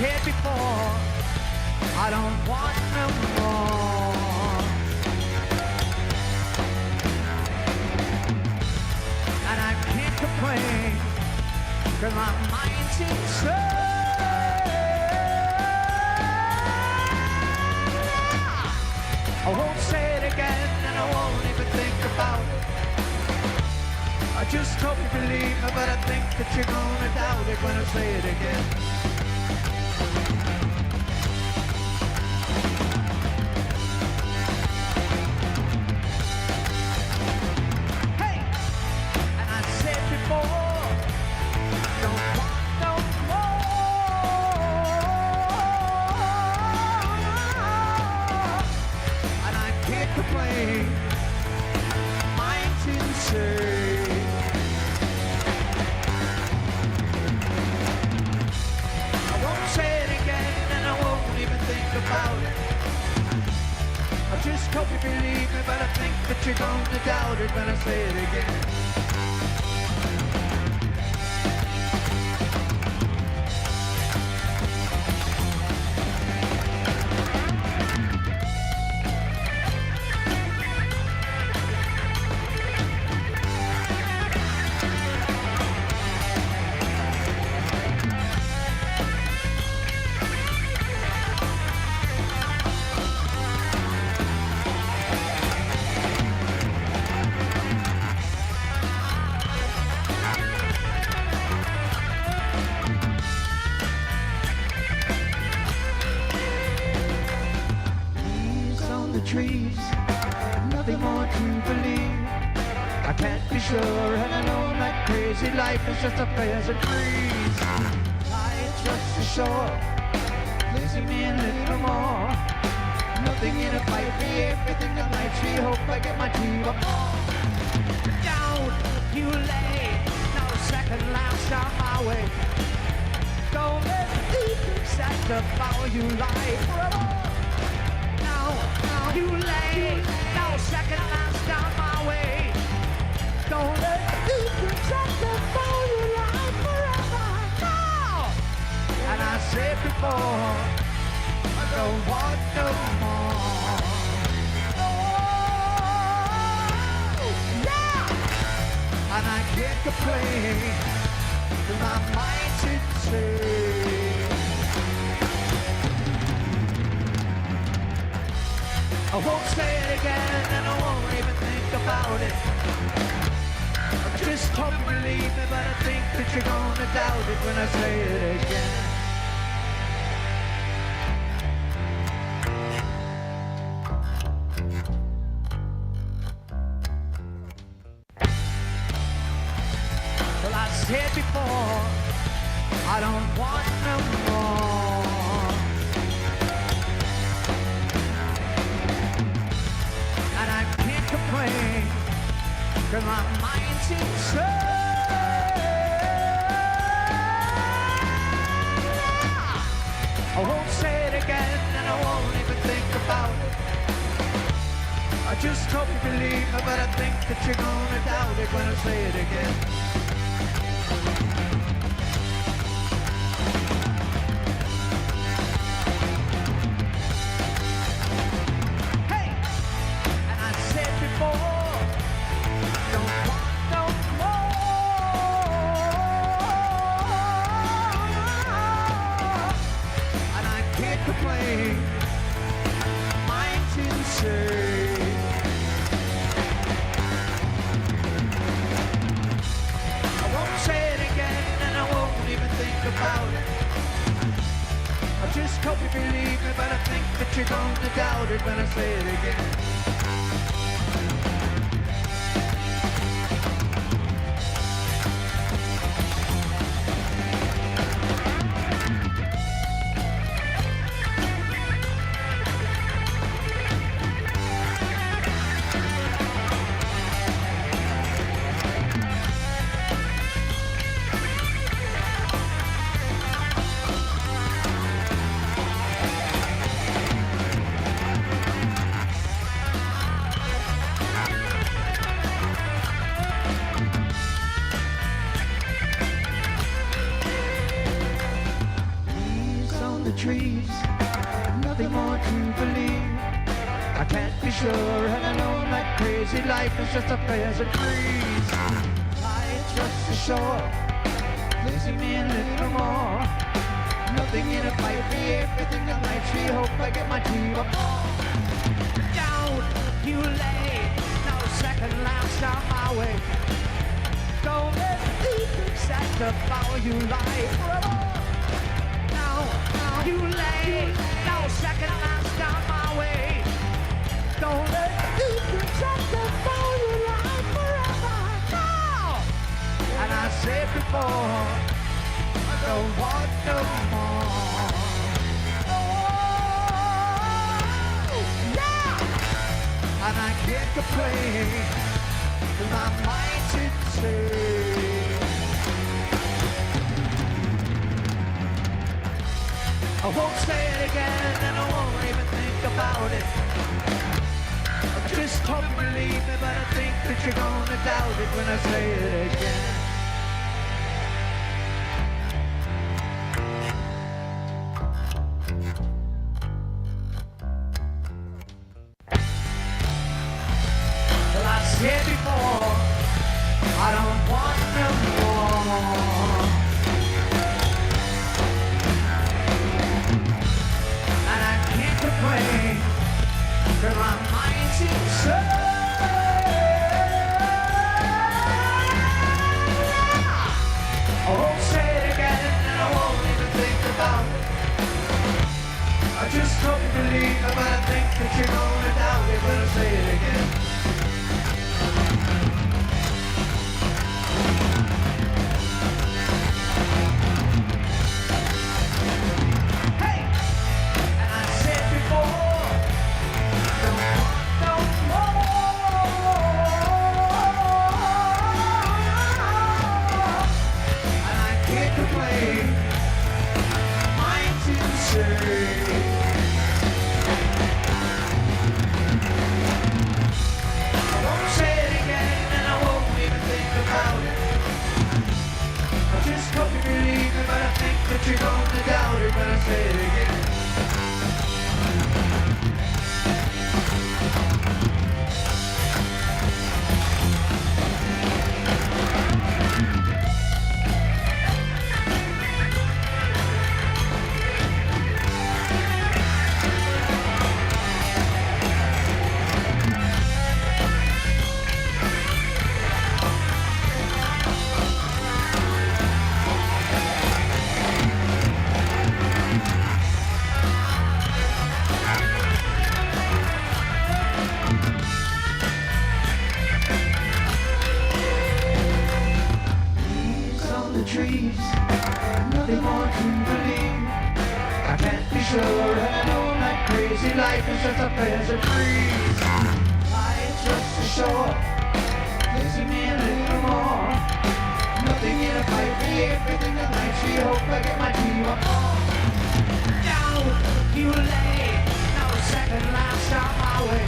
said before, I don't want no more. And I can't complain, 'cause my mind's insane. I won't say it again, and I won't even think about it. I just hope you believe me, but I think that you're gonna doubt it when I say it again. Hey! And I said before, don't want no more. And I can't complain, mine's insane. Say it again, and I won't even think about it. I just hope you believe me, but I think that you're gonna doubt it when I say it again. Trees, nothing more to believe. I can't be sure, and I know that crazy life is just a pleasant breeze. I just ashore, pleasing me a little more. Nothing in a fight, be everything that lights me. Hope I get my tea up. Down you lay, no second last on my way. Don't let the set devour you lie forever. You lay, no second last down my way. Don't let the protect the phone you life forever. No! And I said before, I don't want no more. Oh, yeah! And I can't complain, 'cause my mind's insane. I won't say it again, and I won't even think about it. I just hope you believe me, but I think that you're gonna doubt it when I say it again. Well, I said before, I don't want no more. Complain, 'cause my mind's insane. I won't say it again, and I won't even think about it. I just hope you believe me, but I think that you're gonna doubt it when I say it again. Mine's insane. I won't say it again, and I won't even think about it. I just hope you believe me, but I think that you're gonna doubt it when I say it again. nothing more to believe. I can't be sure, and I know that crazy life is just a pleasant breeze. I trust the shore, listen me a little more. Nothing in a fight, be everything that makes me hope I get my team up. Down you lay, no second last on my way. Don't let the set to follow you like forever. Now you lay, no second last on my way. Don't let the set to follow you like forever. Now, and I said before, I don't want no more. Oh, yeah, and I can't complain, 'cause my mind's insane. I won't say it again, and I won't even think about it. I just hope you believe me, but I think that you're gonna doubt it when I say it again. Well, I said before, I don't want no more. And I can't complain, 'cause my mind's insane. I won't say it again, and I won't even think about it. I just hope you believe me, but I think that you're gonna doubt it when I say it again. Hey! And I said before, I don't want no more. And I can't complain, mine's insane. I won't say it again, and I won't even think about it. I just hope you believe me, but I think that you're gonna doubt it when I say it again. Leaves on the trees, nothing more to believe. I can't be sure, and I know that crazy life is just a pleasant breeze. I trust the shore, listen me a little more. Nothing in a fight, be everything that makes me hope I get my team up. Down you lay, no second last on my way.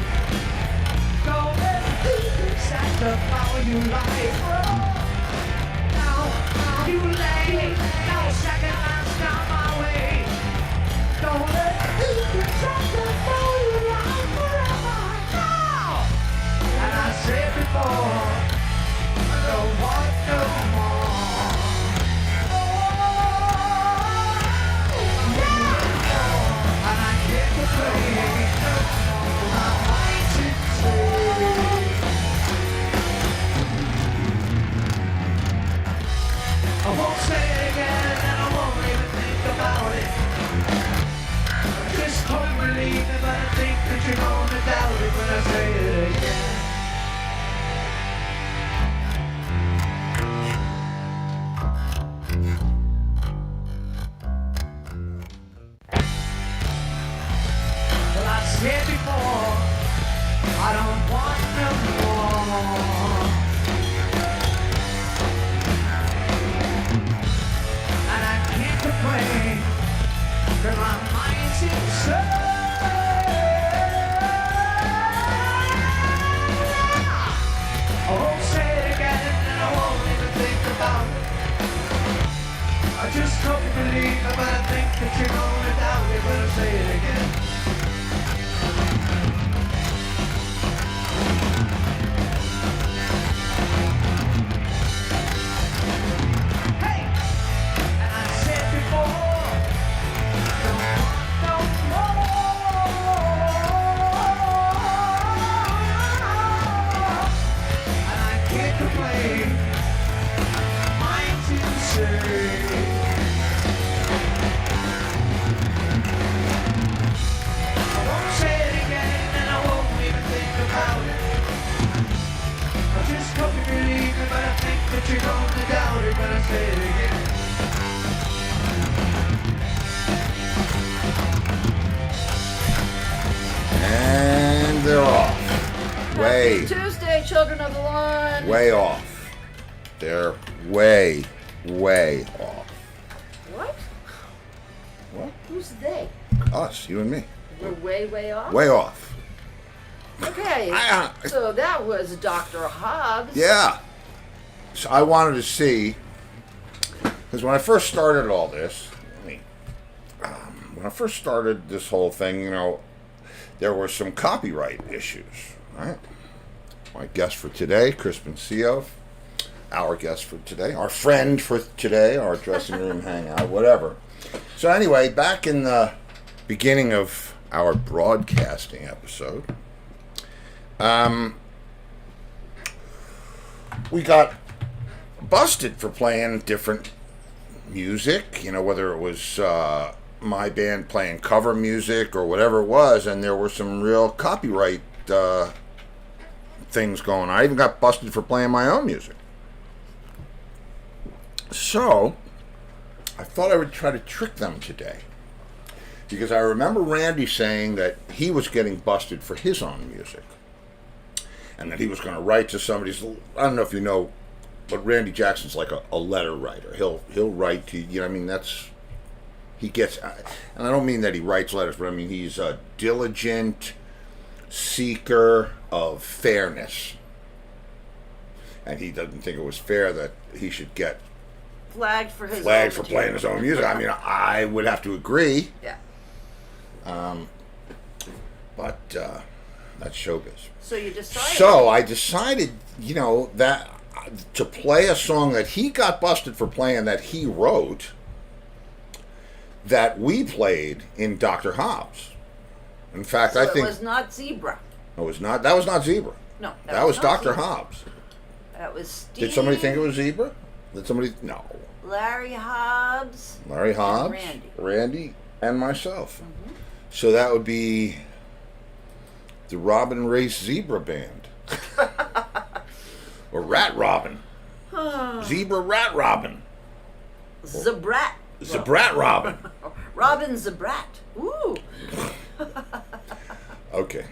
Don't let the set to follow you like forever. Now you lay, no second last on my way. Don't let the set to follow you like forever. Now, and I said before, I don't want no more. Oh, yeah, and I can't complain, my mind's insane. I won't say it again, and I won't even think about it. I just hope you believe me, but I think that you're gonna doubt it when I say it again. Well, I said before, I don't want no more. And I can't complain, 'cause my mind's insane. I won't say it again, and I won't even think about it. I just hope you believe me, but I think that you're gonna doubt it when I say it again. Happy Tuesday, children of the lawn. Way off. They're way off. What? What? Who's they? Us, you and me. We're way off? Way off. Okay, so that was Dr. Hobbs. Yeah. So I wanted to see, because when I first started all this, when I first started this whole thing, there were some copyright issues, right? My guest for today, Crispin Cio, our guest for today, our friend for today, our dressing room hangout, whatever. So anyway, back in the beginning of our broadcasting episode, we got busted for playing different music, whether it was my band playing cover music or whatever it was, and there were some real copyright things going on. I even got busted for playing my own music. So, I thought I would try to trick them today. Because I remember Randy saying that he was getting busted for his own music. And that he was going to write to somebody. I don't know if you know, but Randy Jackson's like a letter writer. He'll write to, he gets, and I don't mean that he writes letters, but I mean he's a diligent seeker of fairness. And he doesn't think it was fair that he should get flagged for playing his own music. I mean, I would have to agree. Yeah. But that's showbiz. So you decided. So I decided, that to play a song that he got busted for playing that he wrote, that we played in Dr. Hobbs. In fact, so I think it was not Zebra. It was not. That was not Zebra. No, that was Dr. Zebra. Hobbs. That was Steve. Did somebody think it was Zebra? Did somebody? No. Larry Hobbs. And Randy, and myself. Mm-hmm. So that would be the Robin Race Zebra Band. Or Rat Robin. Zebra Rat Robin. Zabrat. Zabrat Robin. Robin Zabrat. Ooh. Okay.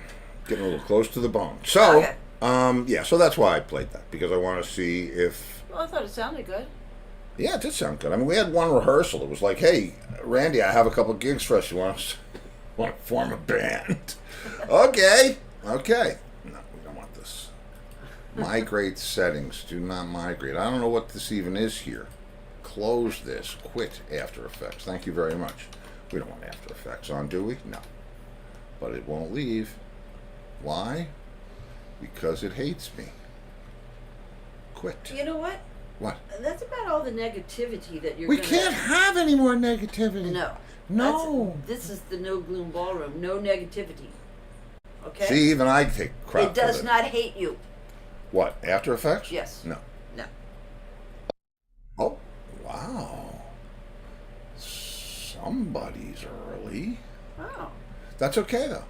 Getting a little close to the bone. So, okay. So that's why I played that. Because I want to see if... Well, I thought it sounded good. Yeah, it did sound good. I mean, we had one rehearsal. It was like, hey, Randy, I have a couple gigs for us. You want to form a band? Okay. No, we don't want this. Migrate settings. Do not migrate. I don't know what this even is here. Close this. Quit After Effects. Thank you very much. We don't want After Effects on, do we? No. But it won't leave. Why? Because it hates me. Quit. You know what? What? That's about all the negativity that you're We can't have any more negativity. No. This is the No Gloom Ballroom. No negativity. Okay? See, even I take crap. It does not hate you. What? After Effects? Yes. No. Oh, wow. Somebody's early. Oh. That's okay, though.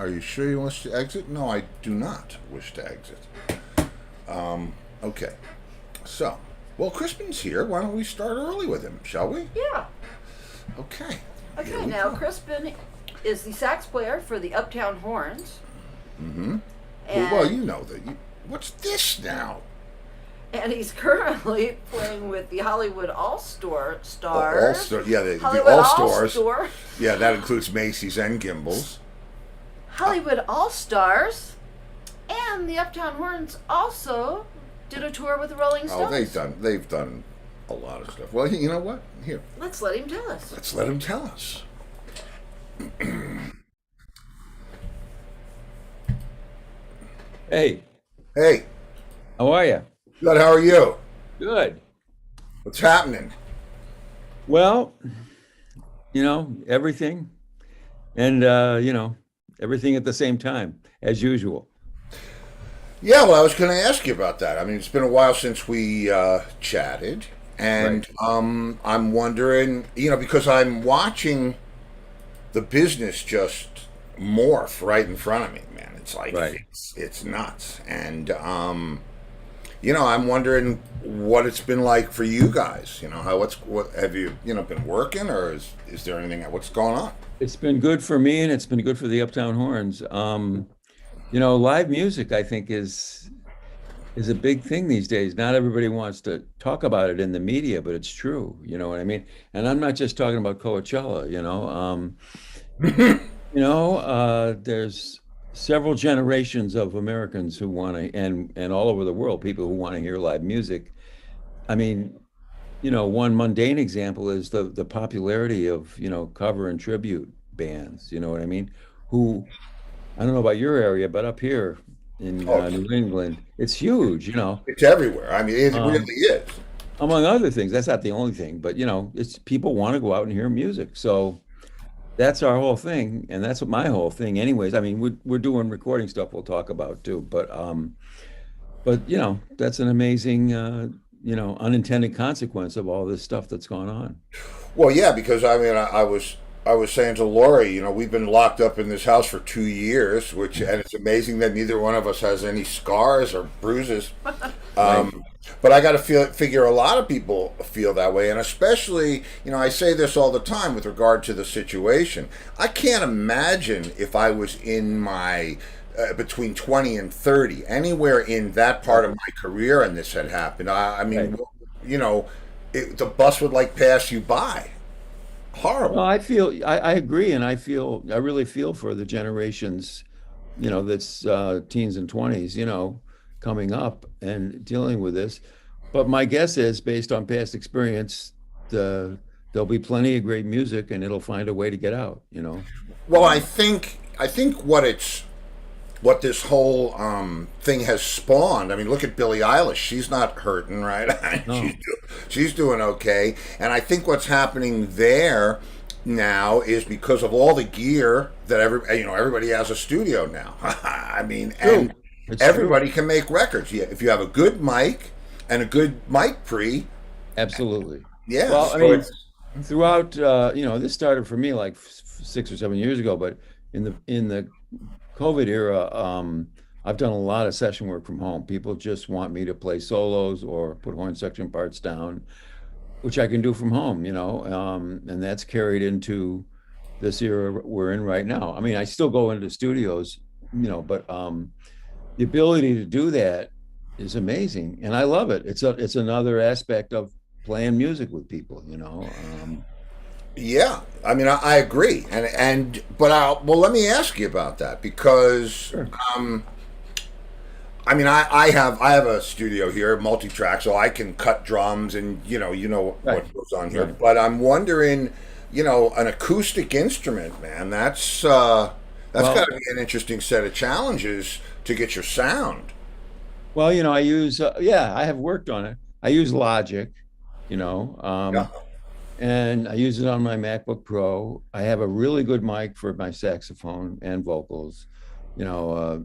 Are you sure you want to exit? No, I do not wish to exit. Okay. So, well, Crispin's here. Why don't we start early with him, shall we? Yeah. Okay. Okay, now Crispin is the sax player for the Uptown Horns. Mm-hmm. Well, you know that. What's this now? And he's currently playing with the Hollywood All-Star Stars. The All-Stars. Yeah, that includes Macy's and Gimbel's. Hollywood All-Stars. And the Uptown Horns also did a tour with the Rolling Stones. Oh, they've done a lot of stuff. Well, you know what? Here. Let's let him tell us. Let's let him tell us. Hey. Hey. How are you? Good, how are you? Good. What's happening? Well, everything. And, everything at the same time, as usual. Yeah, well, I was going to ask you about that. I mean, it's been a while since we chatted. And right. I'm wondering, because I'm watching the business just morph right in front of me, man. It's like, right. It's nuts. And, I'm wondering what it's been like for you guys. What have you, been working, or is there anything, what's going on? It's been good for me, and it's been good for the Uptown Horns. Live music, I think, is a big thing these days. Not everybody wants to talk about it in the media, but it's true. You know what I mean? And I'm not just talking about Coachella, there's several generations of Americans who want to, and all over the world, people who want to hear live music. I mean, one mundane example is the popularity of, cover and tribute bands. You know what I mean? Who, I don't know about your area, but up here in Oh, New England, it's huge. it's everywhere. I mean, it really Um, is. among other things. That's not the only thing, but it's people want to go out and hear music. So that's our whole thing, and that's what my whole thing, anyways. I mean, we're doing recording stuff we'll talk about too, but that's an amazing unintended consequence of all this stuff that's gone on. Well, yeah, because I mean, I was saying to Lori, we've been locked up in this house for 2 years, and it's amazing that neither one of us has any scars or bruises. Right. But I got to figure a lot of people feel that way, and especially, I say this all the time with regard to the situation. I can't imagine if I was in my between 20 and 30, anywhere in that part of my career, and this had happened. I Right. mean, the bus would like pass you by. No, Horrible. I agree, and I really feel for the generations, that's teens and 20s, coming up and dealing with this. But my guess is, based on past experience, there'll be plenty of great music, and it'll find a way to get out. Well, I think what this whole thing has spawned. I mean, look at Billie Eilish. She's not hurting, right? she's No, do, she's doing okay. And I think what's happening there now is because of all the gear that everybody has a studio now. I mean, true. and It's true. everybody can make records. Yeah, if you have a good mic and a good mic pre, Absolutely. yeah. Well, I So mean, it's throughout, this started for me like 6 or 7 years ago, but in the COVID era, I've done a lot of session work from home. People just want me to play solos or put horn section parts down, which I can do from home, and that's carried into this era we're in right now. I mean, I still go into studios, but the ability to do that is amazing, and I love it. It's another aspect of playing music with people. Yeah, I mean, I agree, but well, let me ask you about that because Sure. I mean, I have a studio here, multi-track, so I can cut drums and Right. what goes on here. Right. But I'm wondering, an acoustic instrument, man, that's got Well, to be an interesting set of challenges to get your sound. well, I use yeah, I have worked on it. I use Logic, you know, Yeah. um, and I use it on my MacBook Pro. I have a really good mic for my saxophone and vocals, you know,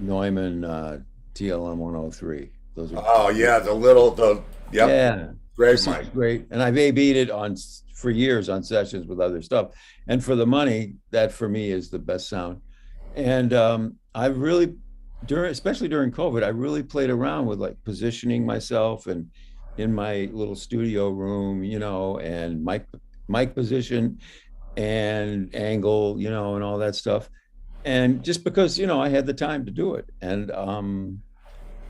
Neumann TLM 103. Those are Oh yeah, yep, yeah, great this is mic. great. And I've A-B'd it for years on sessions with other stuff. And for the money, that for me is the best sound. And I've really especially during COVID, I really played around with like positioning myself and in my little studio room, and mic position and angle, and all that stuff. And just because, I had the time to do it. And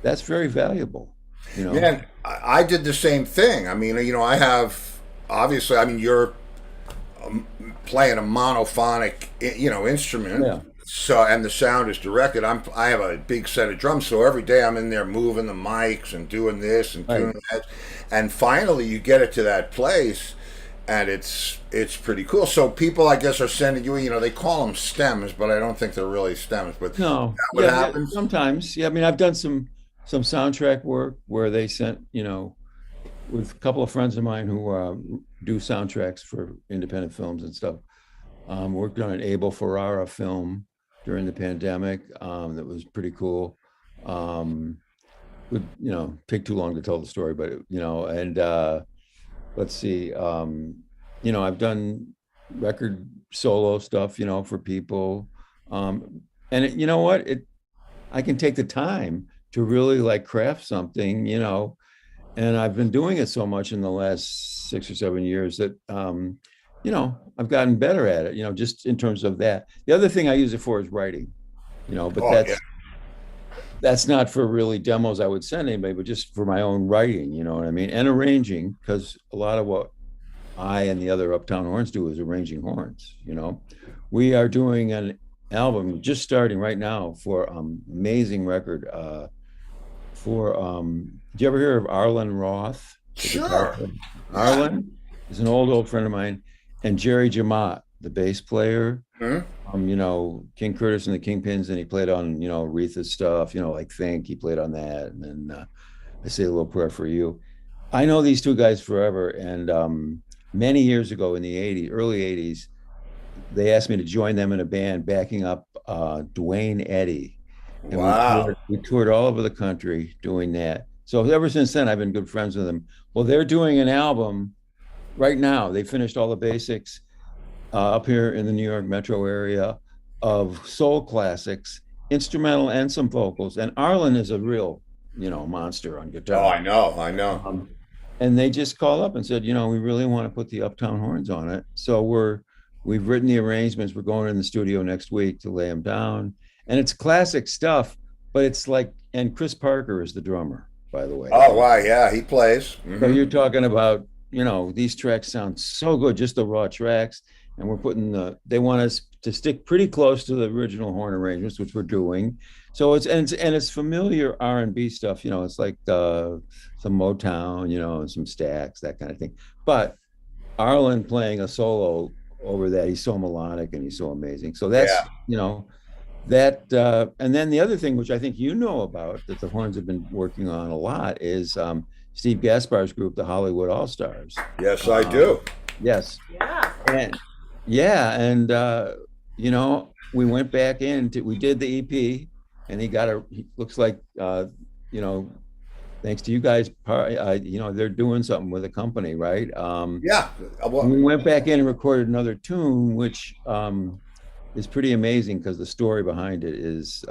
that's very valuable, you know. Man, I did the same thing. I mean, I have obviously. I mean, you're playing a monophonic, instrument. Yeah. So and the sound is directed. I have a big set of drums, so every day I'm in there moving the mics and doing this and Right. doing that. And finally, you get it to that place, and it's pretty cool. So people, I guess, are sending you. They call them stems, but I don't think they're really stems. But No, that what yeah, yeah, happens? sometimes. Yeah, I mean, I've done some soundtrack work where they sent, with a couple of friends of mine who do soundtracks for independent films and stuff. Worked on an Abel Ferrara film during the pandemic that was pretty cool. Would take too long to tell the story, but and let's see, I've done record solo stuff, for people, and you know what, I can take the time to really like craft something, and I've been doing it so much in the last 6 or 7 years that I've gotten better at it, just in terms of that. The other thing I use it for is writing. but Oh, yeah. that's not for really demos I would send anybody, but just for my own writing, you know what I mean? And arranging, because a lot of what I and the other Uptown Horns do is arranging horns, We are doing an album just starting right now for amazing record do you ever hear of Arlen Roth? The guitar Sure. player? Yeah. Arlen is an old friend of mine, and Jerry Jamat, the bass player. Hmm? King Curtis and the Kingpins, and he played on, Aretha's stuff, like Think, he played on that. And then I Say a Little Prayer for You. I know these two guys forever. And many years ago in the early 80s, they asked me to join them in a band backing up Dwayne Eddy. And Wow. we toured all over the country doing that. So ever since then, I've been good friends with them. Well, they're doing an album right now. They finished all the basics up here in the New York metro area of soul classics, instrumental and some vocals. And Arlen is a real, monster on Oh, guitar. I know. I know. And they just called up and said, we really want to put the Uptown Horns on it. So we've written the arrangements. We're going in the studio next week to lay them down. And it's classic stuff, but it's like, and Chris Parker is the drummer, by the way. Oh, wow. Yeah, he plays. So you're talking about, these tracks sound so good, just the raw tracks. And we're they want us to stick pretty close to the original horn arrangements, which we're doing. So it's familiar R&B stuff, it's like some Motown, and some Stax, that kind of thing. But Arlen playing a solo over that, he's so melodic and he's so amazing. So that's, and then the other thing, which I think about, that the Horns have been working on a lot, is Steve Gaspar's group, the Hollywood All Stars. Yes, I do. Yes. Yeah. And we went back we did the EP, and he looks like thanks to you guys, they're doing something with a company, right? Yeah. Well, we went back in and recorded another tune, which is pretty amazing, because the story behind it is,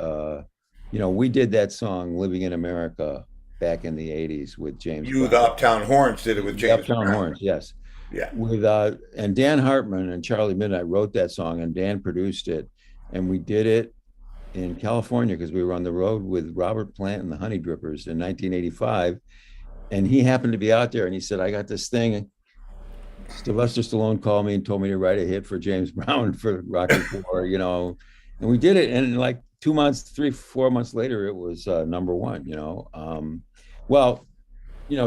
we did that song "Living in America" back in the '80s with James. the Uptown Horns did it with James. Uptown Brown. Horns, yes. Yeah. With and Dan Hartman and Charlie Midnight wrote that song, and Dan produced it, and we did it in California because we were on the road with Robert Plant and the Honey Drippers in 1985, and he happened to be out there, and he said, "I got this thing." Sylvester Stallone called me and told me to write a hit for James Brown for Rocky IV, and we did it. And like 2 months, 3-4 months later, it was number one.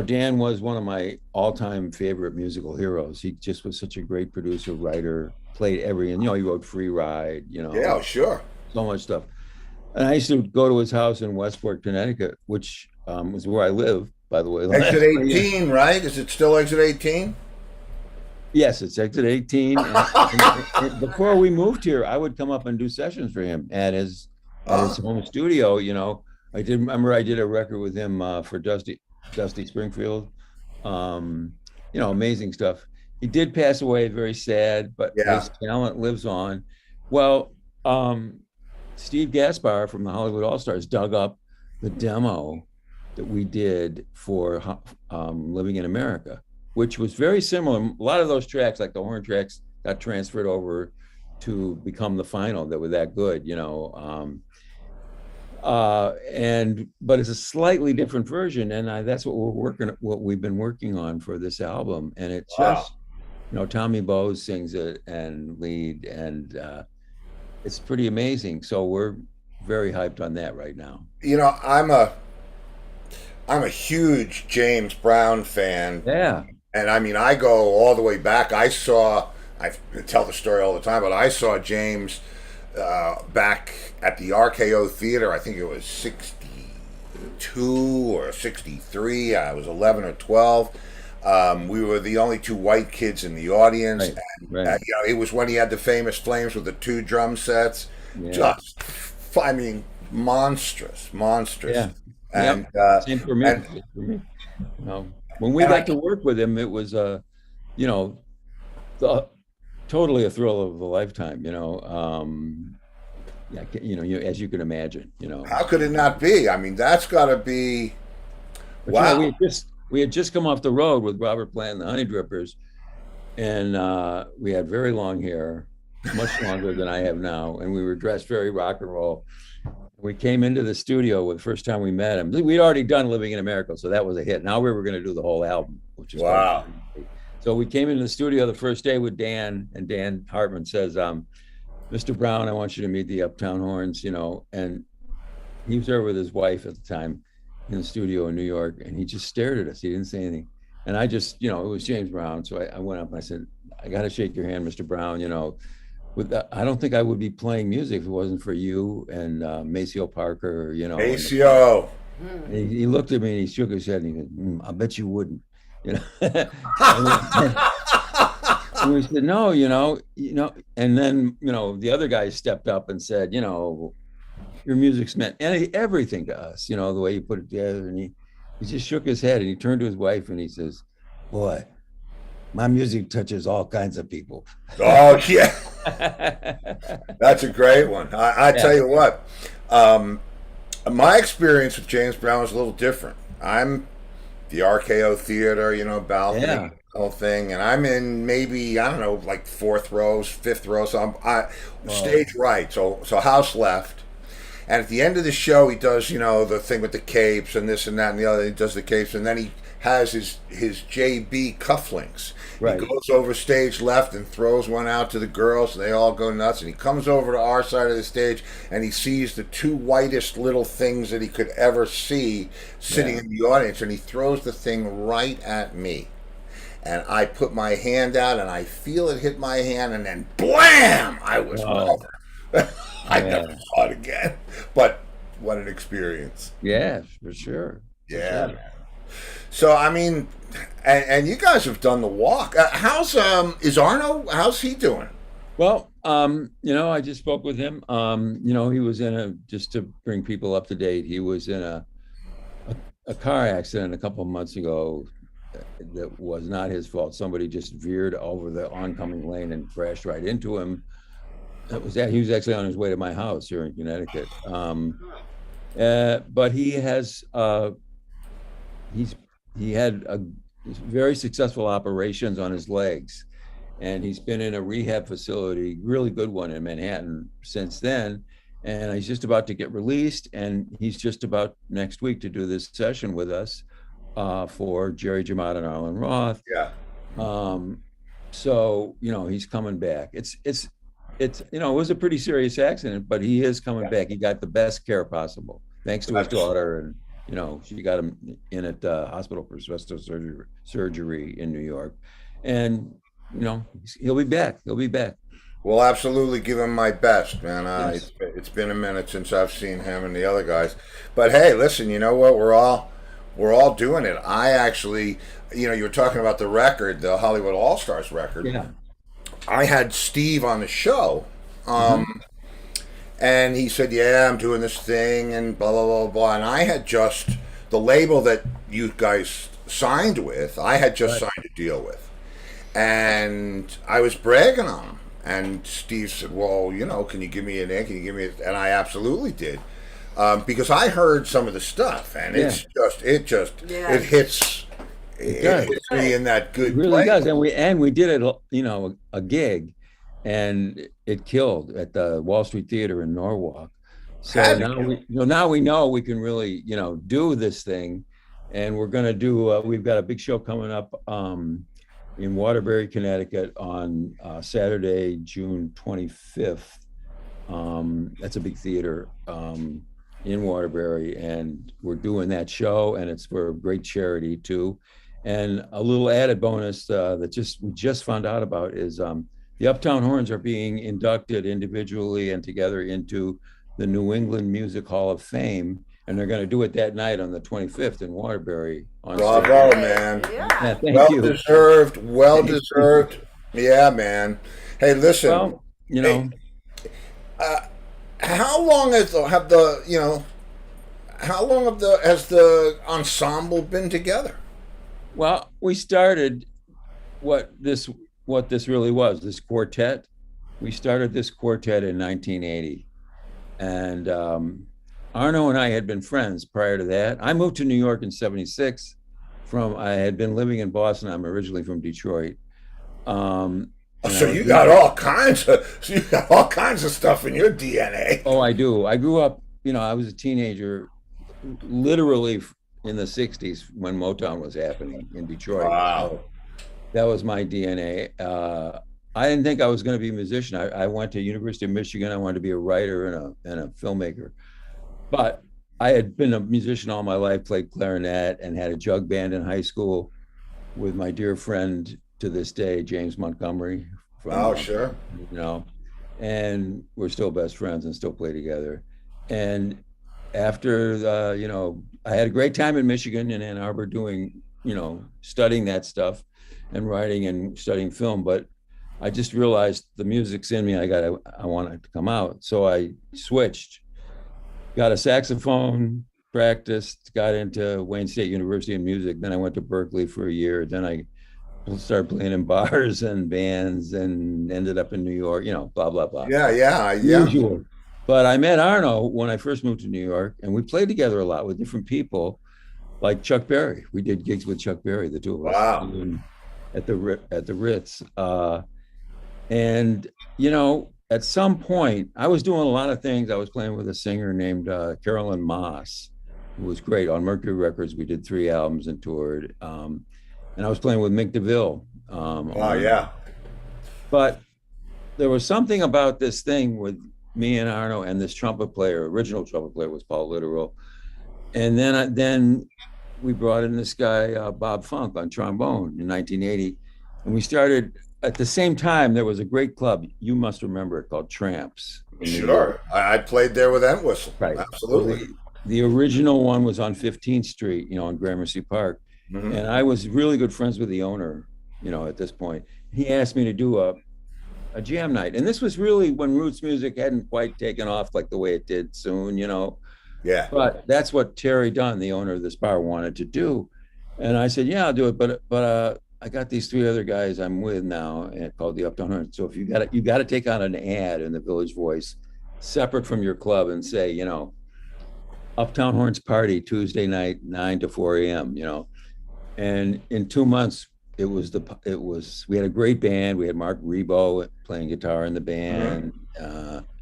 Dan was one of my all-time favorite musical heroes. He just was such a great producer, writer, played and he wrote Free Ride, Yeah, sure. so much stuff. And I used to go to his house in Westport, Connecticut, which was where I live, by the way. Exit 18, right? Is it still Exit 18? Yes, it's Exit 18. And before we moved here, I would come up and do sessions for him at his home studio. I did a record with him for Dusty Springfield. Amazing stuff. He did pass away, very sad, but his talent lives on. Well, Steve Gaspar from the Hollywood All Stars dug up the demo that we did for Living in America, which was very similar. A lot of those tracks, like the horn tracks, got transferred over to become the final that were that good, but it's a slightly different version, and that's what we've been working on for this album. And it's just, Tommy Bowes sings it and lead, and it's pretty amazing. So we're very hyped on that right now. I'm a huge James Brown fan. Yeah. And I go all the way back. I tell the story all the time, but I saw James back at the RKO Theater. I think it was 62 or 63. I was 11 or 12. We were the only two white kids in the audience. Right, right. It was when he had the famous Flames with the 2 drum sets. Yeah. Just, monstrous. Yeah. And Same for me. When we got to work with him, it was totally a thrill of a lifetime. As you can imagine. How could it not be? That's got to be. But, wow. We had just come off the road with Robert Plant and the Honey Drippers, and we had very long hair, much longer than I have now, and we were dressed very rock and roll. We came into the studio with the first time we met him. We'd already done Living in America, so that was a hit. Now we were going to do the whole album, which is Wow. called. So we came into the studio the first day with Dan, and Dan Hartman says, "Mr. Brown, I want you to meet the Uptown Horns," and he was there with his wife at the time in the studio in New York, and he just stared at us. He didn't say anything. And I just, it was James Brown. So I went up and I said, "I got to shake your hand, Mr. Brown. I don't think I would be playing music if it wasn't for you and Maceo Parker, Maceo. And he looked at me and he shook his head and he said, I bet you wouldn't, and we said, no, and then, the other guy stepped up and said, your music's meant everything to us, the way you put it together. And he just shook his head and he turned to his wife and he says, boy, my music touches all kinds of people. Oh, yeah. That's a great one. I tell you what, my experience with James Brown was a little different. I'm the RKO Theater, balcony, whole thing, and I'm in maybe, I don't know, like fourth row, fifth row, so I'm stage right, so house left. And at the end of the show, he does, the thing with the capes and this and that and the other. He does the capes, and then he has his JB cufflinks. Right. He goes over stage left and throws one out to the girls, and they all go nuts. And he comes over to our side of the stage, and he sees the two whitest little things that he could ever see sitting in the audience, and he throws the thing right at me. And I put my hand out, and I feel it hit my hand, and then blam! I was over. I never saw it again. But what an experience. Yeah, for sure. Yeah. For sure. So, I mean, and you guys have done the walk. Is Arno, how's he doing? Well, I just spoke with him. He was just to bring people up to date, he was in a car accident a couple of months ago that was not his fault. Somebody just veered over the oncoming lane and crashed right into him. He was actually on his way to my house here in Connecticut. But he has, he had a very successful operations on his legs, and he's been in a rehab facility, really good one in Manhattan since then. And he's just about to get released, and he's just about next week to do this session with us for Jerry Jamad and Arlen Roth. Yeah. So he's coming back. It was a pretty serious accident, but he is coming back. He got the best care possible, thanks to his daughter, and she got him in at the hospital for asbestos surgery in New York, and he'll be back. He'll be back. Well, absolutely, give him my best, man. Yes. It's been a minute since I've seen him and the other guys, but hey, listen, you know what? We're all doing it. I actually, you were talking about the record, the Hollywood All Stars record. Yeah. I had Steve on the show, and he said, yeah, I'm doing this thing, and blah, blah, blah, blah. And I had just, the label that you guys signed with, I had just signed a deal with. And I was bragging on him. And Steve said, well, can you give me an ink? Can you give me a... And I absolutely did. Because I heard some of the stuff, and it hits... It hits me in that good way. It really place. does, and we did it, a gig, and it killed at the Wall Street Theater in Norwalk. So now we know we can really, do this thing, and we're going to do. We've got a big show coming up in Waterbury, Connecticut, on Saturday, June 25th. That's a big theater. In Waterbury, and we're doing that show, and it's for a great charity too. And a little added bonus that we just found out about is the Uptown Horns are being inducted individually and together into the New England Music Hall of Fame, and they're going to do it that night on the 25th in Waterbury. Bravo, man! Yeah, thank you. Well deserved. Yeah, man. Hey, listen. Well, how long has the ensemble been together? Well, we started what this really was, this quartet. We started this quartet in 1980, and Arno and I had been friends prior to that. I moved to New York in '76. I had been living in Boston. I'm originally from Detroit. So you got all kinds of stuff in your DNA. Oh, I do. I grew up, I was a teenager, literally in the 60s when Motown was happening in Detroit. Wow. So that was my DNA. I didn't think I was going to be a musician. I went to University of Michigan. I wanted to be a writer and a filmmaker. But I had been a musician all my life, played clarinet and had a jug band in high school with my dear friend to this day, James Montgomery. Sure. And we're still best friends and still play together. And after, I had a great time in Michigan in Ann Arbor doing, studying that stuff and writing and studying film. But I just realized the music's in me. I want it to come out. So I switched, got a saxophone, practiced, got into Wayne State University in music. Then I went to Berkeley for a year. Then I started playing in bars and bands and ended up in New York, blah, blah, blah. Yeah. Usual. But I met Arno when I first moved to New York, and we played together a lot with different people, like Chuck Berry. We did gigs with Chuck Berry, the two of us. Wow. At the Ritz. At some point, I was doing a lot of things. I was playing with a singer named Carolyn Moss, who was great. On Mercury Records, we did 3 albums and toured. And I was playing with Mick DeVille. But there was something about this thing with me and Arno and this original trumpet player was Paul Literal. And then we brought in this guy, Bob Funk, on trombone in 1980. And we started, at the same time, there was a great club, you must remember it, called Tramps. Sure. I played there with Entwistle. Right. Absolutely. The original one was on 15th Street, on Gramercy Park. Mm-hmm. And I was really good friends with the owner, at this point. He asked me to do a jam night. And this was really when roots music hadn't quite taken off like the way it did soon, Yeah. But that's what Terry Dunn, the owner of this bar, wanted to do. And I said, yeah, I'll do it. But I got these 3 other guys I'm with now, and called the Uptown Horns. So if you got to take on an ad in the Village Voice, separate from your club, and say, Uptown Horns party Tuesday night, 9 to 4 a.m. And in 2 months, we had a great band. We had Mark Rebo playing guitar in the band.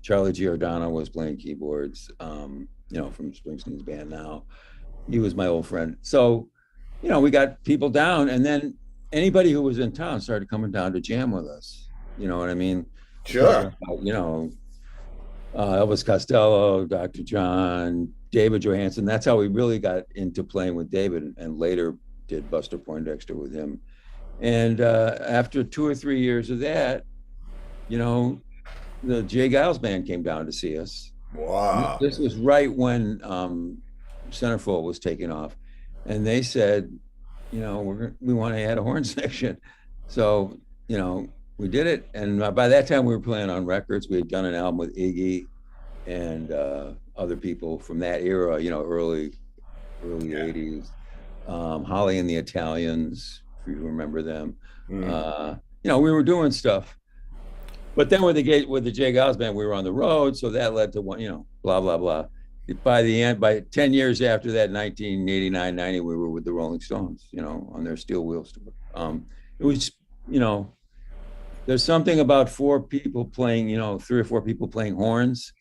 Charlie Giordano was playing keyboards, from Springsteen's band now. He was my old friend. So, we got people down, and then anybody who was in town started coming down to jam with us. You know what I mean? Sure. Elvis Costello, Dr. John, David Johansen. That's how we really got into playing with David, and later did Buster Poindexter with him. And after 2 or 3 years of that, the Jay Giles band came down to see us. Wow. This was right when Centerfold was taking off. And they said, we want to add a horn section. So, we did it. And by that time we were playing on records. We had done an album with Iggy and other people from that era, early 80s. Holly and the Italians, if you remember them. We were doing stuff. But then with the Jay Giles band, we were on the road. So that led to one, blah, blah, blah. By 10 years after that, 1989, 90, we were with the Rolling Stones, on their Steel Wheels tour. It was, there's something about 4 people playing, 3 or 4 people playing horns,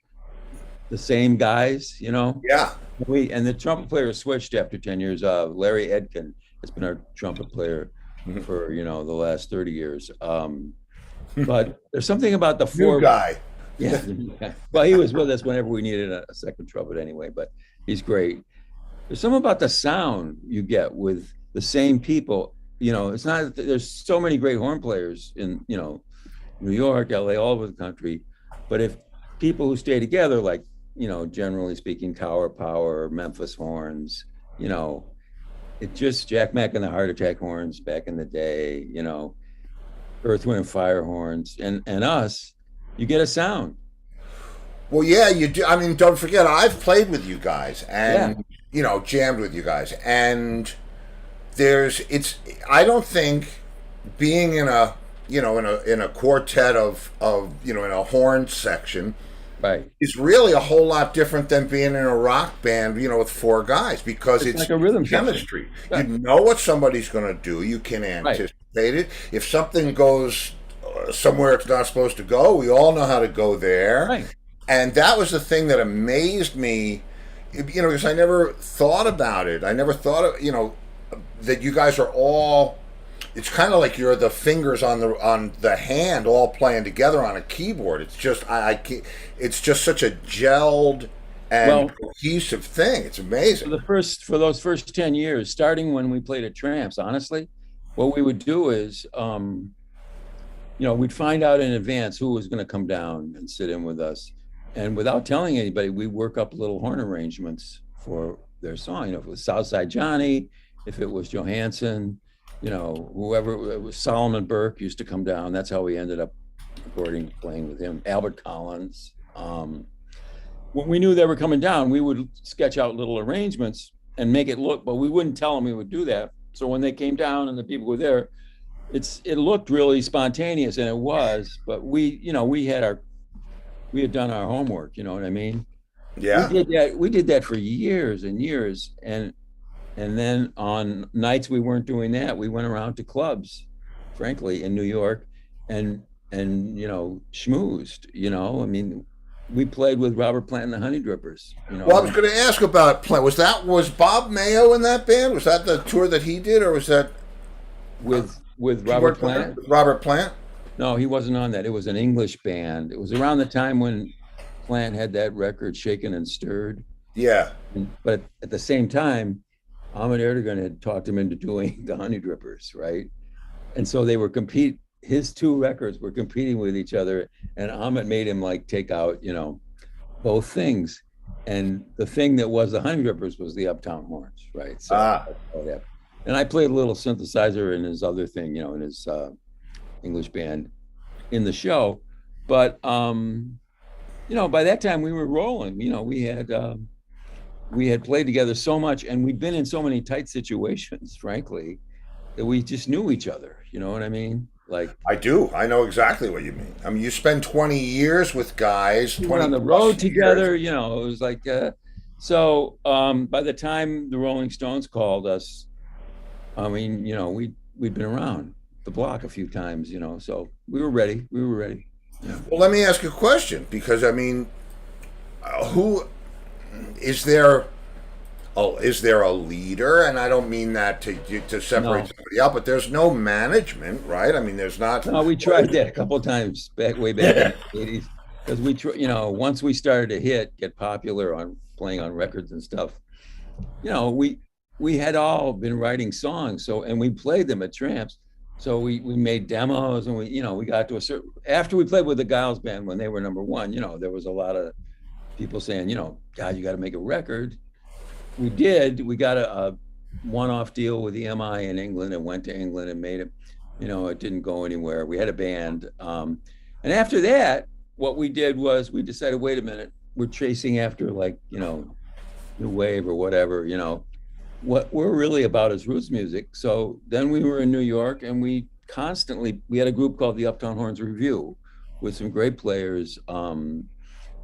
the same guys, Yeah. And the trumpet player switched after 10 years. Larry Edkin has been our trumpet player for, the last 30 years. But there's something about the 4 New guy. Yeah. Well, he was with us whenever we needed a second trumpet anyway, but he's great. There's something about the sound you get with the same people. It's not, there's so many great horn players in, New York, LA, all over the country. But if people who stay together, like, generally speaking, Tower Power, Memphis horns, it just Jack Mack and the Heart Attack horns back in the day, Earth, Wind and Fire horns, and us, you get a sound. Well, yeah, you do. I mean, don't forget, I've played with you guys and, jammed with you guys. And I don't think being in a, in a quartet of, in a horn section, right, is really a whole lot different than being in a rock band, with 4 guys, because it's like a rhythm chemistry. Yeah. You know what somebody's going to do. You can anticipate it. If something goes somewhere it's not supposed to go. We all know how to go there. Right. And that was the thing that amazed me, because I never thought about it. I never thought of, that you guys are all. It's kind of like you're the fingers on the hand all playing together on a keyboard. It's just it's just such a gelled and cohesive thing. It's amazing. For those first 10 years, starting when we played at Tramps, honestly, what we would do is, we'd find out in advance who was going to come down and sit in with us, and without telling anybody, we work up little horn arrangements for their song. If it was Southside Johnny, if it was Johansson, whoever it was, Solomon Burke used to come down. That's how we ended up recording, playing with him. Albert Collins. When we knew they were coming down, we would sketch out little arrangements and make it look, but we wouldn't tell them we would do that. So when they came down and the people were there, it looked really spontaneous, and it was. But we had done our homework. You know what I mean? Yeah. We did that for years and years, and then on nights we weren't doing that, we went around to clubs, frankly, in New York, and schmoozed. I mean, we played with Robert Plant and the Honey Drippers. Well, I was going to ask about Plant. Was Bob Mayo in that band? Was that the tour that he did, or was that with Robert Plant? With Robert Plant? No, he wasn't on that. It was an English band. It was around the time when Plant had that record, Shaken and Stirred. Yeah. But at the same time, Ahmet Erdogan had talked him into doing the Honey Drippers, right? And so they were his two records were competing with each other, and Ahmet made him take out, both things. And the thing that was the Honey Drippers was the Uptown Horns, right? So and I played a little synthesizer in his other thing, in his English band in the show. But by that time we were rolling. We had played together so much, and we'd been in so many tight situations, frankly, that we just knew each other. You know what I mean? I do. I know exactly what you mean. I mean, you spend 20 years with guys. We went on the road together. It was like so. By the time the Rolling Stones called us, I mean, we'd been around the block a few times. So we were ready. Yeah. Well, let me ask you a question, because I mean, who is there? Oh, is there a leader? And I don't mean that to separate somebody out, but there's no management, right? I mean, there's not. No, we tried that a couple of times way back in the 80s, because once we started to get popular on playing on records and stuff, we had all been writing songs, and we played them at Tramps. So we made demos, and we got to a certain, after we played with the Giles band when they were number one, there was a lot of people saying, God, you got to make a record. We did. We got a one-off deal with EMI in England, and went to England and made it. It didn't go anywhere. We had a band, and after that, what we did was we decided, wait a minute, we're chasing after new wave or whatever. What we're really about is roots music. So then we were in New York, and we had a group called the Uptown Horns Review with some great players.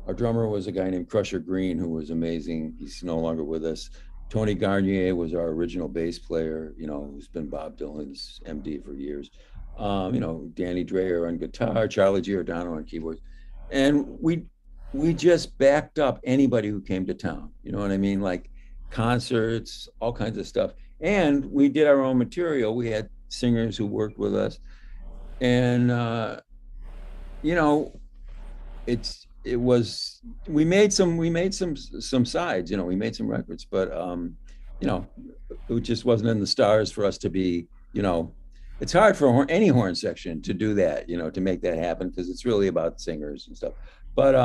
Our drummer was a guy named Crusher Green, who was amazing. He's no longer with us. Tony Garnier was our original bass player, who's been Bob Dylan's MD for years. Danny Dreyer on guitar, Charlie Giordano on keyboards. And we just backed up anybody who came to town. You know what I mean? Like concerts, all kinds of stuff. And we did our own material. We had singers who worked with us. And, we made some sides, we made some records, but it just wasn't in the stars for us to be, it's hard for any horn section to do that, to make that happen, because it's really about singers and stuff. But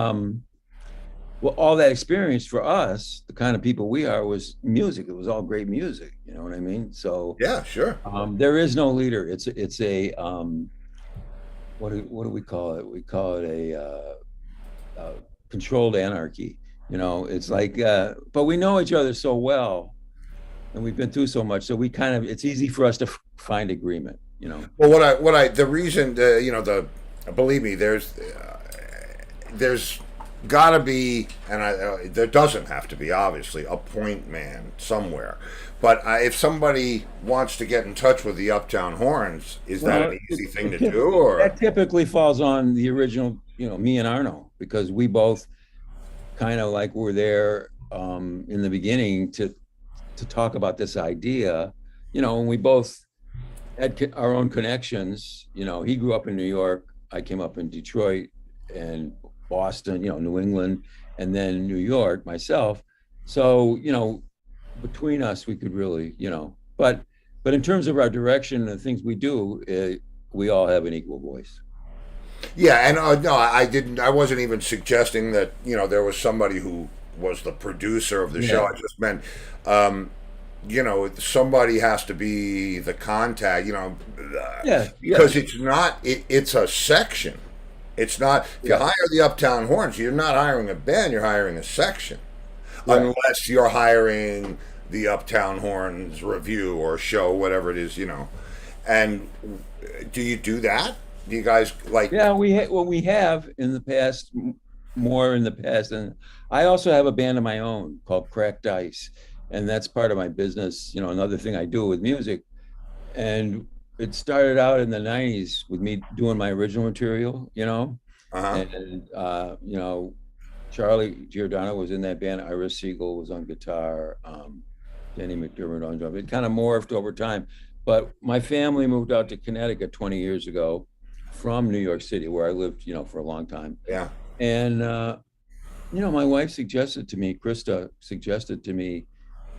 all that experience for us, the kind of people we are, was music. It was all great music, you know what I mean? So yeah, sure. There is no leader. It's a what do we call it? We call it a controlled anarchy. It's like, but we know each other so well, and we've been through so much, so we it's easy for us to find agreement. Well, the reason, believe me, there's gotta be, and there doesn't have to be, obviously, a point man somewhere. But if somebody wants to get in touch with the Uptown Horns, is that Well, an easy thing to do, or? that typically falls on the original, me and Arno, because we both kind of like were there in the beginning to talk about this idea, and we both had our own connections. He grew up in New York, I came up in Detroit and Boston, New England, and then New York myself. So, between us, we could really, but in terms of our direction and the things we do, we all have an equal voice. Yeah, and no, I didn't. I wasn't even suggesting that there was somebody who was the producer of the show. Yeah. I just meant, somebody has to be the contact. Yeah, because it's not. It's a section. It's not. If you hire the Uptown Horns, you're not hiring a band. You're hiring a section, unless you're hiring the Uptown Horns review or show, whatever it is. And do you do that? Do you guys like? Yeah, we have in the past, more in the past, and I also have a band of my own called Cracked Ice, and that's part of my business. Another thing I do with music, and it started out in the '90s with me doing my original material, Uh-huh. and Charlie Giordano was in that band. Ira Siegel was on guitar. Danny McDermott on drums. It kind of morphed over time, but my family moved out to Connecticut 20 years ago from New York City, where I lived, for a long time. Yeah. And my wife suggested to me, Krista suggested to me,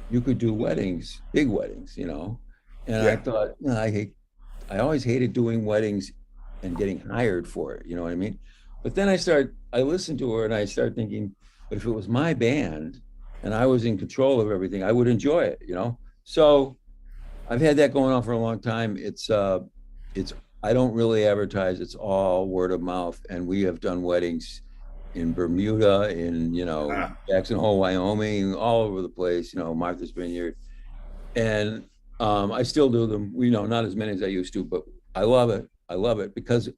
you could do weddings, big weddings, And I thought, I always hated doing weddings and getting hired for it. You know what I mean? But then I listened to her and I started thinking, but if it was my band and I was in control of everything, I would enjoy it, So I've had that going on for a long time. It's I don't really advertise. It's all word of mouth. And we have done weddings in Bermuda, in, Jackson Hole, Wyoming, all over the place, Martha's Vineyard. And I still do them, not as many as I used to, but I love it. I love it because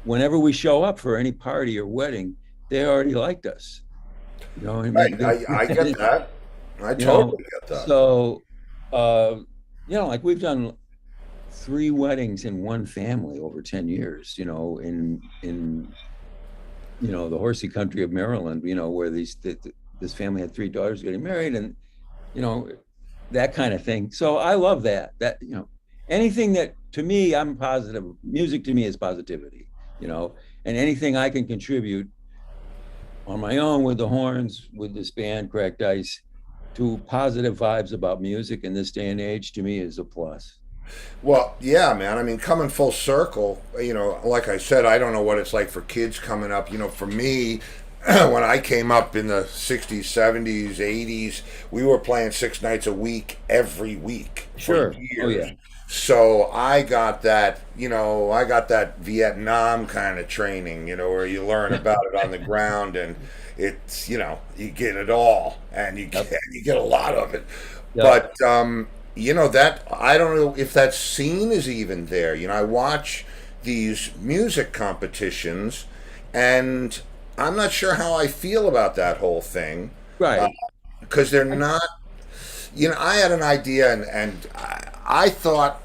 whenever we show up for any party or wedding, they already liked us. Right. I get that. I totally get that. So, like we've done 3 weddings in one family over 10 years, in the horsey country of Maryland, where this family had 3 daughters getting married and, that kind of thing. So I love that, anything that, to me, I'm positive. Music to me is positivity, and anything I can contribute on my own with the horns, with this band, Cracked Ice, to positive vibes about music in this day and age, to me is a plus. Well, yeah, man. I mean, coming full circle, like I said, I don't know what it's like for kids coming up. For me, when I came up in the 60s, 70s, 80s, we were playing 6 nights a week, every week. Sure. For years. Oh, yeah. So I got that, Vietnam kind of training, where you learn about it on the ground and it's, you get it all and you get a lot of it. Yep. But, that I don't know if that scene is even there. I watch these music competitions, and I'm not sure how I feel about that whole thing. Right. Because they're not. I had an idea, and I thought,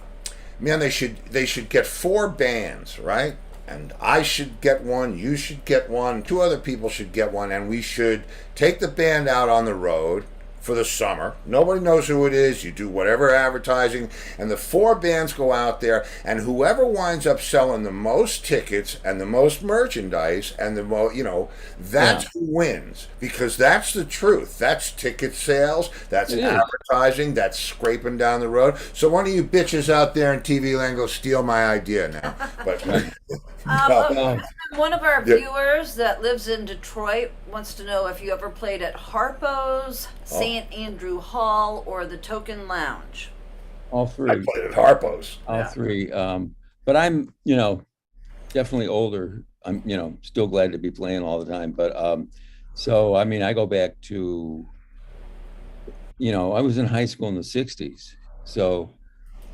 man, they should get 4 bands, right? And I should get one, you should get one, 2 other people should get one, and we should take the band out on the road for the summer. Nobody knows who it is. You do whatever advertising, and the 4 bands go out there, and whoever winds up selling the most tickets and the most merchandise and the most, that's who wins, because that's the truth. That's ticket sales. That's advertising. That's scraping down the road. So one of you bitches out there in TV land go steal my idea now. But one of our viewers that lives in Detroit wants to know if you ever played at Harpo's, St. Andrew Hall, or the Token Lounge. All 3. I played at Harpo's. All 3. But I'm, definitely older. I'm, still glad to be playing all the time. But so I mean, I go back to, I was in high school in the '60s. So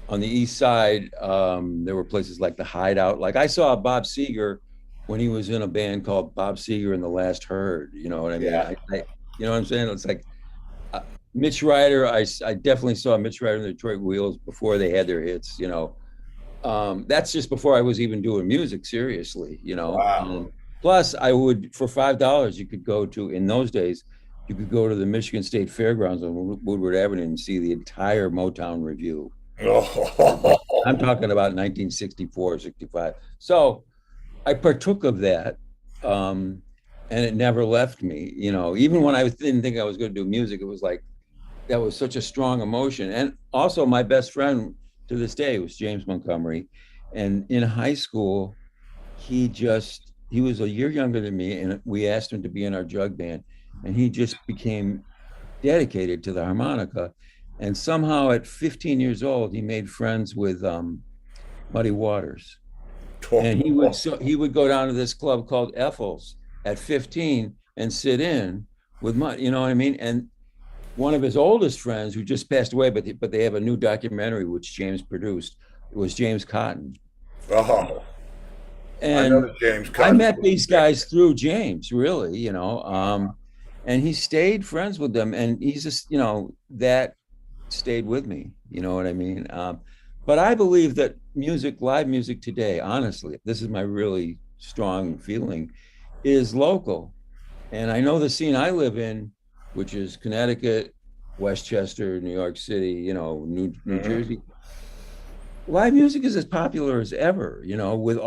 on the East Side, there were places like the Hideout. Like I saw Bob Seger when he was in a band called Bob Seger and the Last Herd. You know what I mean? Yeah. You know what I'm saying? It's like uh, Mitch Ryder. I definitely saw Mitch Ryder and the Detroit Wheels before they had their hits. You know, that's just before I was even doing music seriously. You know, Wow. plus I would for $5 you could go to in those days. You could go to the Michigan State Fairgrounds on Woodward Avenue and see the entire Motown review. Oh. I'm talking about 1964, 65. So I partook of that, and it never left me. You know, even when I didn't think I was going to do music, it was like that was such a strong emotion. And also, my best friend to this day was James Montgomery. And in high school, he was a year younger than me, and we asked him to be in our jug band, and he just became dedicated to the harmonica. And somehow, at 15 years old, he made friends with Muddy Waters, and he would go down to this club called Ethel's at 15 and sit in with Muddy. You know what I mean? And one of his oldest friends, who just passed away, but they have a new documentary which James produced. It was James Cotton, Oh. I know and the James I Cotton. met these guys through James, really. You know, and he stayed friends with them, and he's just, you know, that stayed with me. You know what I mean? But I believe that music, live music today, honestly, this is my really strong feeling, is local. And I know the scene I live in, which is Connecticut, Westchester, New York City, you know, New Jersey. Live music is as popular as ever, you know, with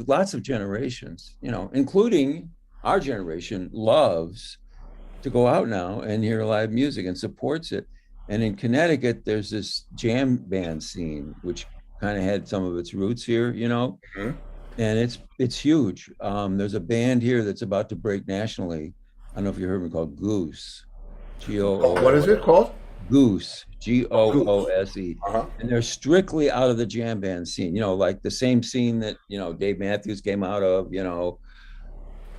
lots of generations, you know, including our generation loves to go out now and hear live music and supports it. And in Connecticut, there's this jam band scene, which kind of had some of its roots here, you know, Mhm. and it's huge. There's a band here that's about to break nationally. I don't know if you heard me, called Goose, What is it called? Goose, Goose. Goose, Uh-huh. and they're strictly out of the jam band scene. You know, like the same scene that, you know, Dave Matthews came out of. You know,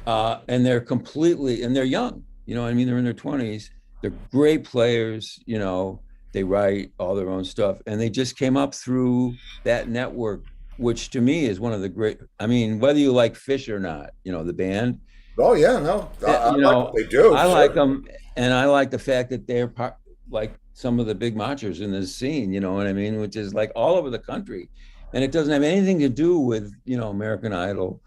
and they're young. You know what I mean? They're in their 20s. They're great players. You know, they write all their own stuff, and they just came up through that network, which to me is one of the great. I mean, whether you like Fish or not, you know, the band, Oh yeah, no, I you like what know, they do. I like Certainly. them, and I like the fact that they're like some of the big matchers in this scene. You know what I mean? Which is like all over the country, and it doesn't have anything to do with, you know, American Idol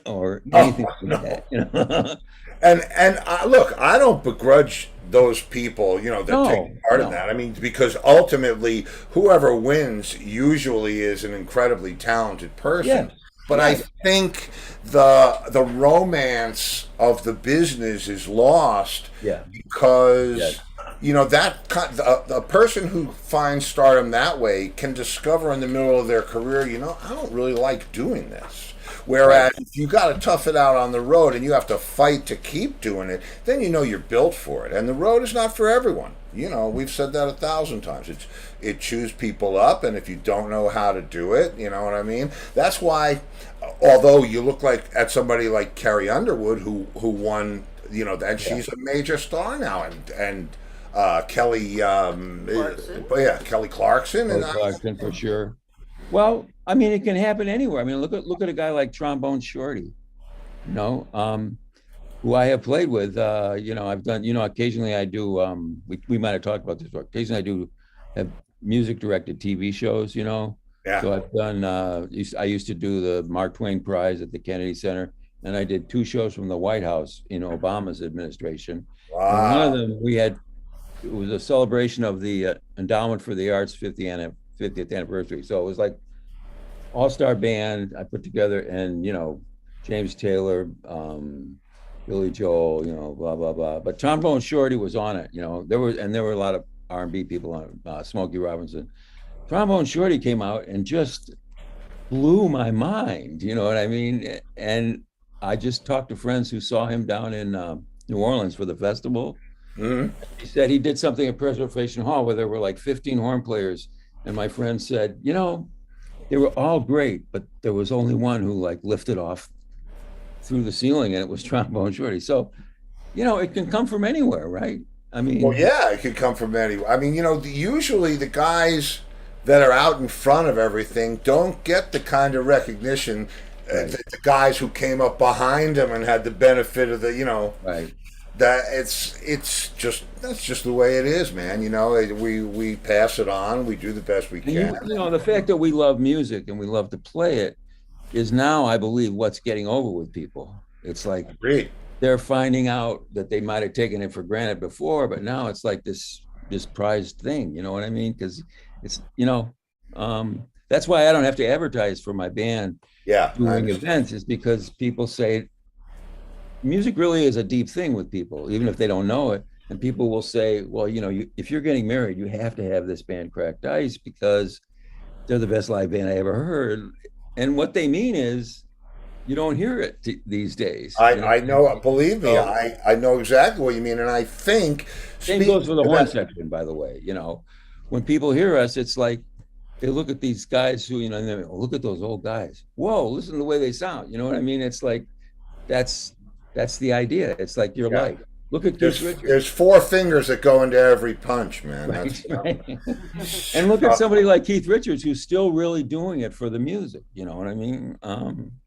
or Oh anything like no. that. You know, And look, I don't begrudge those people, you know, that take no, part in no, that. I mean, because ultimately, whoever wins usually is an incredibly talented person. yes, But I right, think the romance of the business is lost yeah, because yes, you know the person who finds stardom that way can discover in the middle of their career, you know, I don't really like doing this. right, Whereas if you got to tough it out on the road and you have to fight to keep doing it, then you know you're built for it. And the road is not for everyone. You know, we've said that 1,000 times. It chews people up, and if you don't know how to do it, you know what I mean. That's why, although you look like at somebody like Carrie Underwood, who won, you know, and yeah. she's a major star now, and Kelly, Clarkson. but yeah, Kelly Clarkson, and Kelly Clarkson for sure. Well, I mean, it can happen anywhere. I mean, look at a guy like Trombone Shorty, you know, who I have played with. You know, I've done, you know, occasionally I do. We might have talked about this, but occasionally I do have music directed TV shows. You know, yeah, so I've done. I used to do the Mark Twain Prize at the Kennedy Center, and I did 2 shows from the White House in Obama's administration. And one of wow, them it was a celebration of the Endowment for the Arts 50th anniversary. So it was like all-star band I put together, and, you know, James Taylor, Billy Joel, you know, blah blah blah. But Trombone Shorty was on it. You know, there were a lot of R&B people on it, Smokey Robinson. Trombone Shorty came out and just blew my mind. You know what I mean? And I just talked to friends who saw him down in New Orleans for the festival. hmm He said he did something at Preservation Hall where there were like 15 horn players. And my friend said, you know, they were all great, but there was only one who like lifted off through the ceiling, and it was Trombone Shorty. So, you know, it can come from anywhere, right? I Well, mean, yeah, it could come from anywhere. I mean, you know, usually the guys that are out in front of everything don't get the kind of recognition Right. the guys who came up behind him and had the benefit of the, Right. that it's just that's just the way it is, man. We pass it on. We do the best we And can. the fact that we love music and we love to play it is now, I believe, what's getting over with people. It's like Agreed. they're finding out that they might have taken it for granted before, but now it's like this prized thing. You know what I mean? Because it's that's why I don't have to advertise for my band Yeah, I doing understand. events, is because people say music really is a deep thing with people, even if they don't know it. And people will say, well, if you're getting married, you have to have this band Cracked Ice because they're the best live band I ever heard. And what they mean is you don't hear it these days. I know. Believe me, So, I know exactly what you mean, and I think same goes speaking for the to horn that, section, by the way. When people hear us, it's like they look at these guys who, and they look at those old guys. Whoa, listen to the way they sound. You know what I mean? It's like that's that's the idea. It's like your yeah. life. Look at Keith There's Richards. there's four fingers that go into every punch, man. Right, That's right. And look at somebody like Keith Richards who's still really doing it for the music. You know what I mean?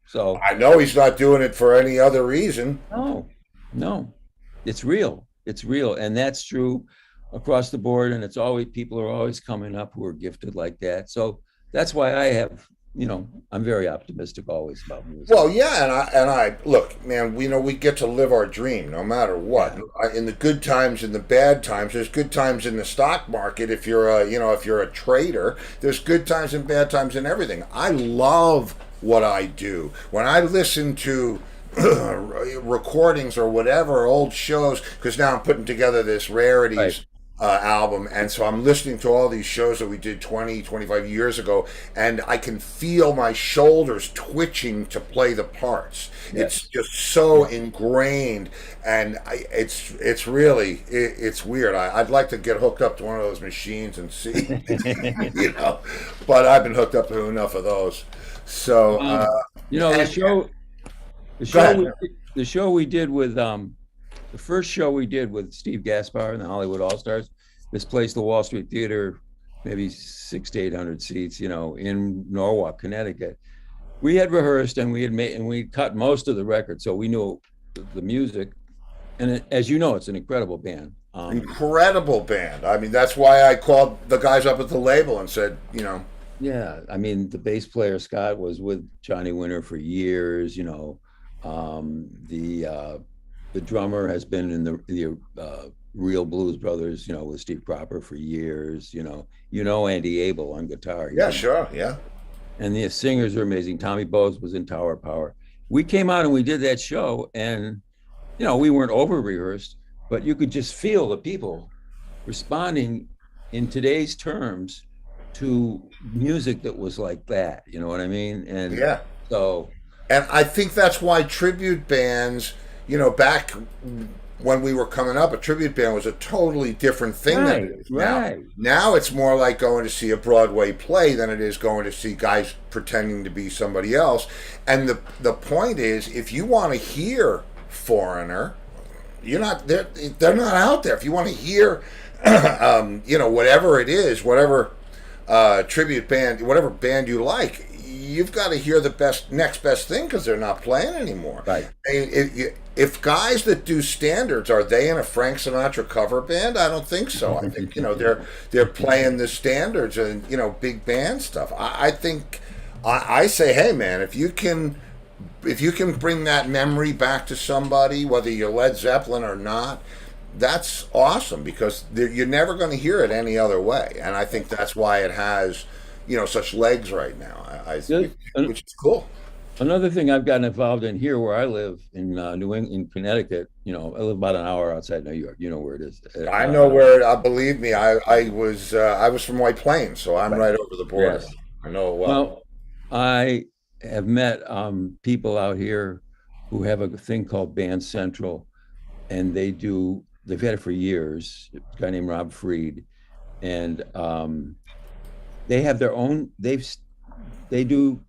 So I know he's not doing it for any other reason. no, no, it's real. It's real, and that's true across the board. And it's always people are always coming up who are gifted like that. So that's why I have, I'm very optimistic always about music. Well, yeah, and I look, man. We get to live our dream no matter what. In the good times and the bad times, there's good times in the stock market. If you're a trader, there's good times and bad times in everything. I love what I do. When I listen to recordings or whatever, old shows, because now I'm putting together this rarities. Right. Album, and so I'm listening to all these shows that we did 20-25 years ago, and I can feel my shoulders twitching to play the parts. It's Yes. just so ingrained, and it's really it's weird. I'd like to get hooked up to one of those machines and see, but I've been hooked up to enough of those. So The and- show, the Go show, ahead. the show we did with the first show we did with Steve Gaspar and the Hollywood All Stars, this place, the Wall Street Theater, maybe 600 to 800 seats, in Norwalk, Connecticut. We had rehearsed and we cut most of the record, so we knew the music. And as you know, it's an incredible band. Incredible band. I mean, that's why I called the guys up at the label and said, Yeah, I mean, the bass player Scott was with Johnny Winter for years. The drummer has been in the Real Blues Brothers, with Steve Cropper for years. Andy Abel on guitar. He's yeah, sure, yeah. And the singers are amazing. Tommy Bowes was in Tower Power. We came out and we did that show, and we weren't over rehearsed, but you could just feel the people responding in today's terms to music that was like that. You know what I mean? And Yeah. so And I think that's why tribute bands, back when we were coming up, a tribute band was a totally different thing than it is now. right. Now it's more like going to see a Broadway play than it is going to see guys pretending to be somebody else. And the point is, if you want to hear Foreigner, they're not out there. If you want to hear, whatever it is, whatever tribute band, whatever band you like, you've got to hear the next best thing because they're not playing anymore. Right. I mean, if guys that do standards, are they in a Frank Sinatra cover band? I don't think so. I think they're playing the standards and big band stuff. I think I say, hey man, if you can bring that memory back to somebody, whether you're Led Zeppelin or not, that's awesome because you're never going to hear it any other way. And I think that's why it has such legs right now. Which is cool. Another thing I've gotten involved in here where I live in New England, in Connecticut, I live about an hour outside New York. You know where it is. I know where. Believe me, I was from White Plains, so I'm right over the border. Yes. I know it well. Well, I have met people out here who have a thing called Band Central, and they've had it for years. A guy named Rob Freed, and they have their own. They do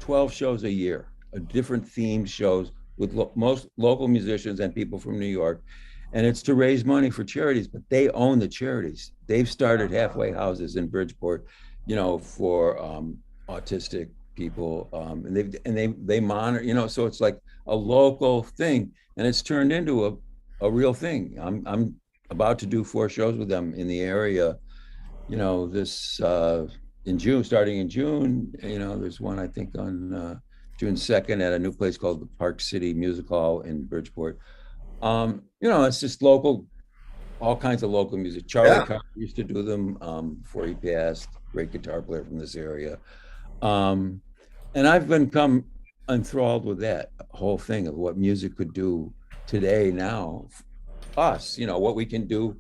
12 shows a year, different themed shows with most local musicians and people from New York, and it's to raise money for charities. But they own the charities. They've started halfway houses in Bridgeport, for autistic people, and they monitor, you know, so it's like a local thing, and it's turned into a real thing. I'm about to do 4 shows with them in the area, you know, this in June, starting in June. You know, there's one I think on June 2nd at a new place called the Park City Music Hall in Bridgeport. You know, it's just local, all kinds of local music. Charlie Carter used to do them before he passed. Great guitar player from this area. And I've become enthralled with that whole thing of what music could do today now. Us, you know, what we can do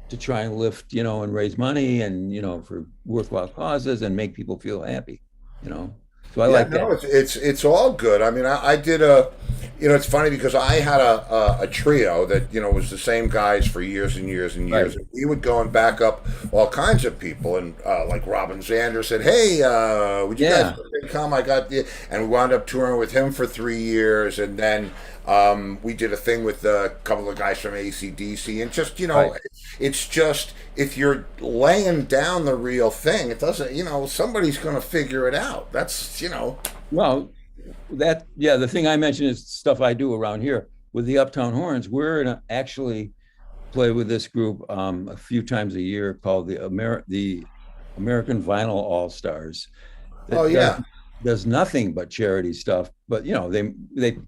to try and lift, you know, and raise money and, you know, for worthwhile causes and make people feel happy, you know. So I like no, that. it's all good. I mean, I did a, you know, it's funny because I had a trio that, you know, was the same guys for years and years and years. Right. And we would go and back up all kinds of people, and like Robin Zander said, "Hey, would you guys come? I got the," and we wound up touring with him for 3 years, and then we did a thing with a couple of guys from AC/DC, and just, you know, Right. it's just if you're laying down the real thing, it doesn't, you know, somebody's going to figure it out. That's, you know. Well, the thing I mentioned is stuff I do around here with the Uptown Horns. We're in actually play with this group a few times a year called the American Vinyl All Stars. Oh yeah. Does nothing but charity stuff, but you know,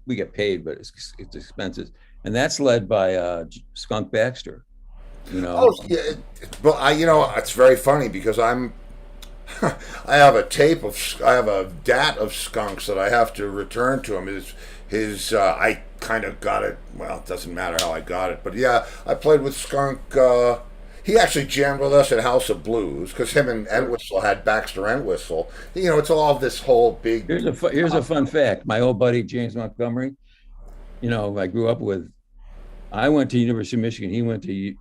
we get paid, but it's expenses, and that's led by Skunk Baxter. You know. Oh yeah. But you know, it's very funny because I have a dat of skunks that I have to return to him. I kind of got it. Well, it doesn't matter how I got it, but yeah, I played with Skunk. He actually jammed with us at House of Blues because him and Entwistle had Baxter Entwistle. You know, it's all this whole big. Here's a fun fact. My old buddy James Montgomery, you know, I grew up with. I went to University of Michigan. He went to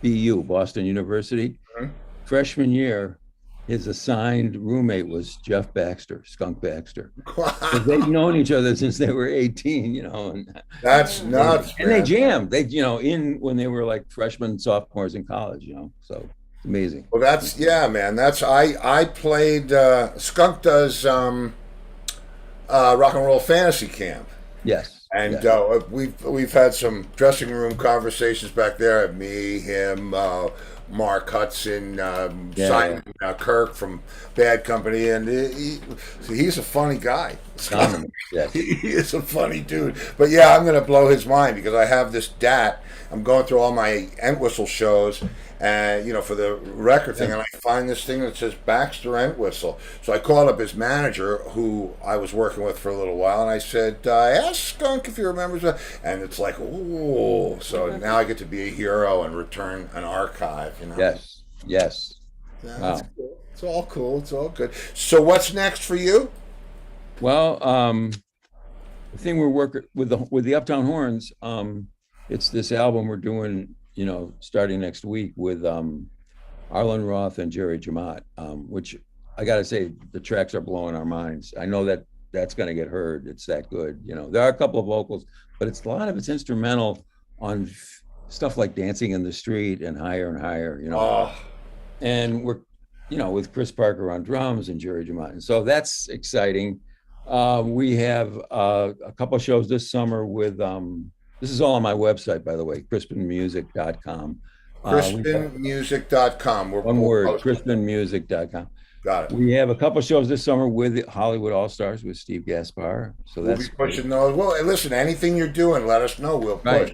BU, Boston University. Mhm. Freshman year, his assigned roommate was Jeff Baxter, Skunk Baxter. 'Cause they've known each other since they were 18, you know. And That's nuts, and they man. jammed. They, you know, in when they were like freshmen, sophomores in college, you know. So it's amazing. Well, that's yeah, man. That's I played. Skunk does rock and roll fantasy camp. Yes. And Yes. we've had some dressing room conversations back there. Me, him, Mark Hudson, Simon Kirk from Bad Company, and he's a funny guy. Common. Yes. He is a funny dude. But yeah, I'm going to blow his mind because I have this DAT. I'm going through all my Entwistle shows, and you know, for the record thing, and I find this thing that says Baxter Entwistle. So I called up his manager, who I was working with for a little while, and I said, "Ask Skunk if he remembers that." And it's like, oh, so now I get to be a hero and return an archive. You know. Yes. Yes. Yeah, Wow. that's cool. It's all cool. It's all good. So what's next for you? Well, the thing we're working with the Uptown Horns, it's this album we're doing, you know, starting next week with Arlen Roth and Jerry Jamat, which I got to say, the tracks are blowing our minds. I know that that's going to get heard. It's that good. You know, there are a couple of vocals, but a lot of it's instrumental on stuff like Dancing in the Street and Higher, you know. Oh, And we're, you know, with Chris Parker on drums and Jerry Jamat. And so that's exciting. We have a couple shows this summer with, this is all on my website, by the way, crispinmusic.com. CrispinMusic.com. One word, crispinmusic.com. Got it. We have a couple shows this summer with Hollywood All Stars with Steve Gaspar. So We'll that's be pushing those. Well, hey, listen, anything you're doing, let us know. We'll push.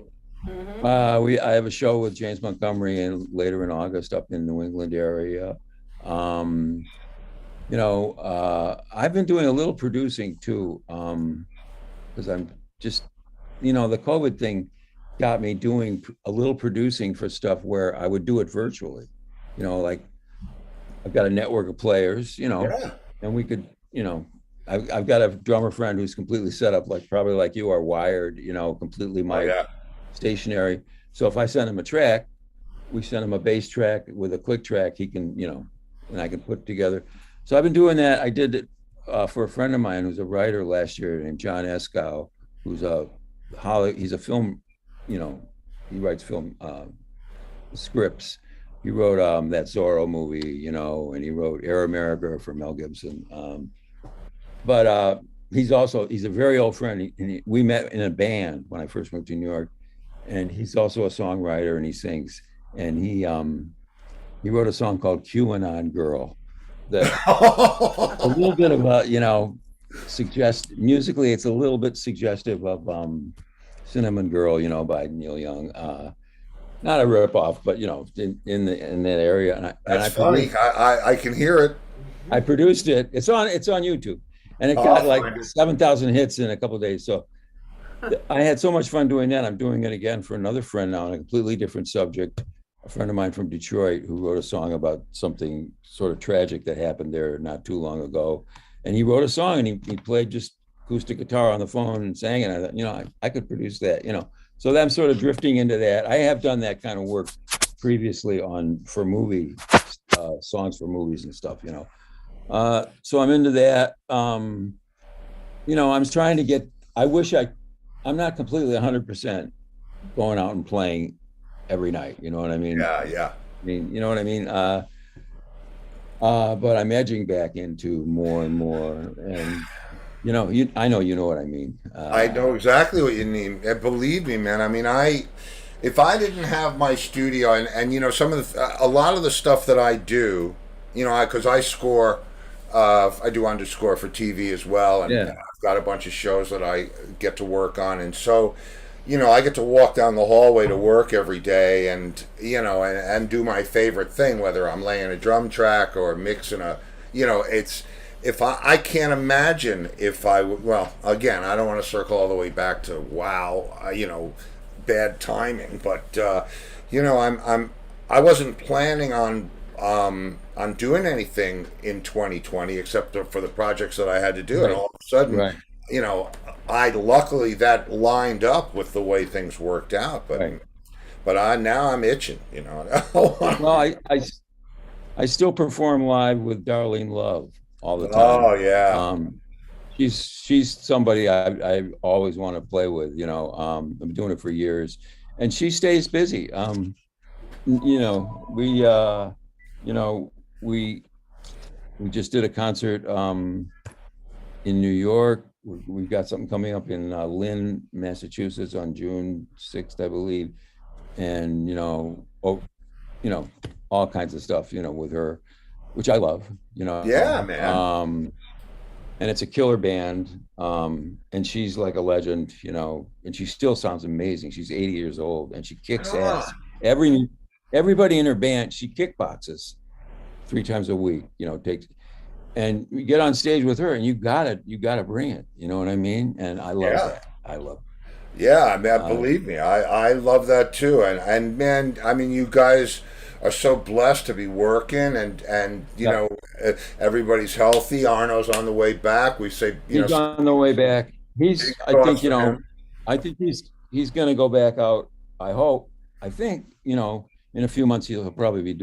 Right. I have a show with James Montgomery and later in August up in New England area. You know, I've been doing a little producing too, because I'm just, you know, the COVID thing got me doing a little producing for stuff where I would do it virtually. You know, like I've got a network of players, you know, Yeah. and we could, you know, I've got a drummer friend who's completely set up, like probably like you are wired, you know, completely Oh, yeah. stationary. So if I send him a track, we send him a bass track with a click track, he can, you know, and I can put together. So I've been doing that. I did it for a friend of mine who's a writer last year named John Eskow, who's he's a film, you know, he writes film scripts. He wrote that Zorro movie, you know, and he wrote Air America for Mel Gibson. but he's a very old friend. We met in a band when I first moved to New York, and he's also a songwriter and he sings. And he wrote a song called QAnon Girl that a little bit of a, suggest musically, it's a little bit suggestive of Cinnamon Girl, by Neil Young. Not a ripoff, but in that area. And That's I funny. I can hear it. I produced it. It's on YouTube, and it got like 7,000 hits in a couple of days. So I had so much fun doing that. I'm doing it again for another friend now on a completely different subject. A friend of mine from Detroit who wrote a song about something sort of tragic that happened there not too long ago. And he wrote a song and he played just acoustic guitar on the phone and sang it. I thought, I could produce that, So I'm sort of drifting into that. I have done that kind of work previously for movie songs for movies and stuff, So I'm into that. I'm trying to get, I'm not completely 100% going out and playing every night. You know what I mean? Yeah. I mean, you know what I mean? But I'm edging back into more and more. And, I know you know what I mean. I know exactly what you mean. And believe me, man. I mean, if I didn't have my studio and a lot of the stuff that I do, because I score, I do underscore for TV as well, and I've got a bunch of shows that I get to work on, and so, I get to walk down the hallway to work every day, and and do my favorite thing, whether I'm laying a drum track or mixing it's. If I can't imagine if well, again, I don't want to circle all the way back to bad timing, but I wasn't planning on doing anything in 2020 except for the projects that I had to do, Right. and all of a sudden, Right. I luckily that lined up with the way things worked out, but Right. now I'm itching, Well, I still perform live with Darlene Love all the time. Oh yeah. She's somebody I always want to play with. I've been doing it for years, and she stays busy. We just did a concert in New York. We've got something coming up in Lynn, Massachusetts on June 6th, I believe, and all kinds of stuff, with her, which I love, Yeah, man. And it's a killer band. And she's like a legend, and she still sounds amazing. She's 80 years old and she kicks ass. Everybody in her band, she kickboxes 3 times a week, and you get on stage with her and you gotta bring it. You know what I mean? And I love that. I love it. Yeah, man, believe me, I love that too. And man, I mean, you guys are so blessed to be working, and everybody's healthy. Arno's on the way back. We say, he's on the way back. I think he's going to go back out. I hope. I think in a few months he'll probably be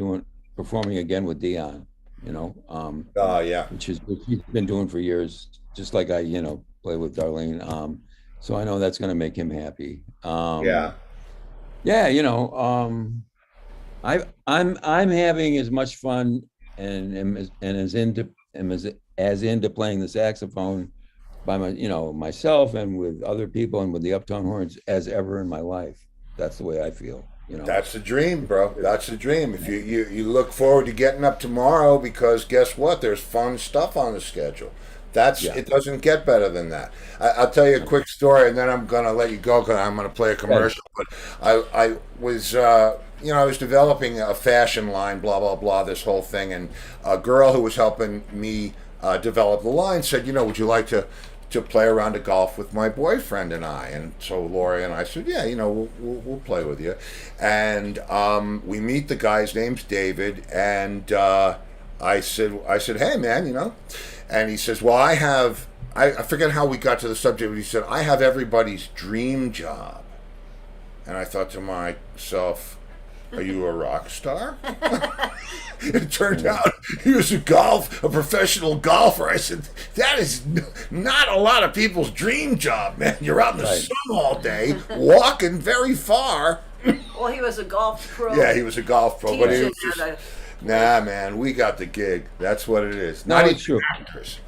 performing again with Dion. Yeah, which he's been doing for years, just like I play with Darlene. So I know that's going to make him happy. I'm having as much fun and as into playing the saxophone by myself and with other people and with the Uptown Horns as ever in my life. That's the way I feel. That's the dream, bro. That's the dream. If you look forward to getting up tomorrow, because guess what? There's fun stuff on the schedule. It doesn't get better than that. I'll tell you a quick story, and then I'm gonna let you go because I'm gonna play a commercial. But I was I was developing a fashion line, blah blah blah, this whole thing, and a girl who was helping me develop the line said, would you like to play a round of golf with my boyfriend and I? And so Lori and I said, yeah, we'll play with you. And we meet the guy's name's David, and I said, hey man, and he says, well, I forget how we got to the subject, but he said, I have everybody's dream job. And I thought to myself, are you a rock star? It turned out he was a professional golfer. I said, that is not a lot of people's dream job, man. You're out in the sun all day, walking very far. Well, he was a golf pro. Yeah, he was a golf pro, but he was just, nah, man, we got the gig. That's what it is. Not even actors.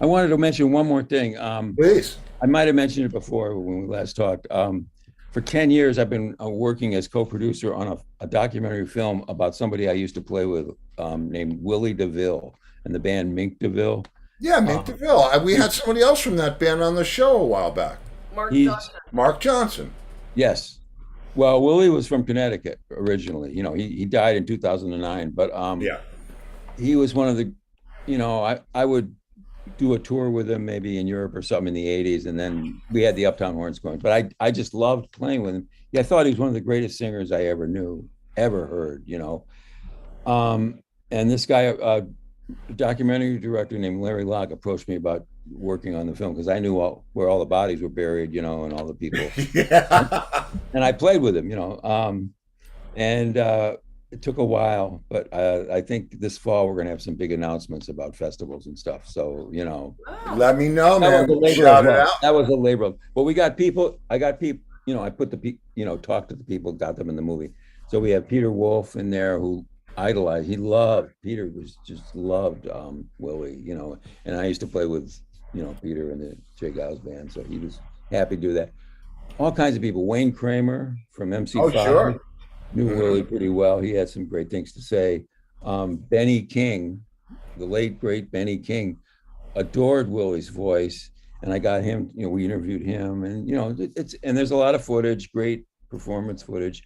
I wanted to mention one more thing. Please. I might have mentioned it before when we last talked. For 10 years, I've been working as co-producer on a documentary film about somebody I used to play with named Willie DeVille and the band Mink DeVille. Yeah, Mink DeVille. We had somebody else from that band on the show a while back. Mark He's- Johnson. Mark Johnson. Yes. Well, Willie was from Connecticut originally. He died in 2009, but Yeah. he was one of the, I would do a tour with him maybe in Europe or something in the 80s, and then we had the Uptown Horns going. But I just loved playing with him. Yeah, I thought he was one of the greatest singers I ever heard. And this guy, a documentary director named Larry Locke, approached me about working on the film because I knew where all the bodies were buried, and all the people. Yeah. And I played with him, and it took a while, but I think this fall we're gonna have some big announcements about festivals and stuff. So, Oh. Let me know, that man. was a labor Shout of it love. out. That was a labor of, but we got people. I got people. I put the people. Talked to the people, got them in the movie. So we have Peter Wolf in there who idolized. Peter was just loved Willie. And I used to play with Peter in the Jay Giles band, so he was happy to do that. All kinds of people. Wayne Kramer from MC5 Oh, sure. knew Willie pretty well. He had some great things to say. Benny King, the late great Benny King, adored Willie's voice, and I got him. We interviewed him, and and there's a lot of footage, great performance footage,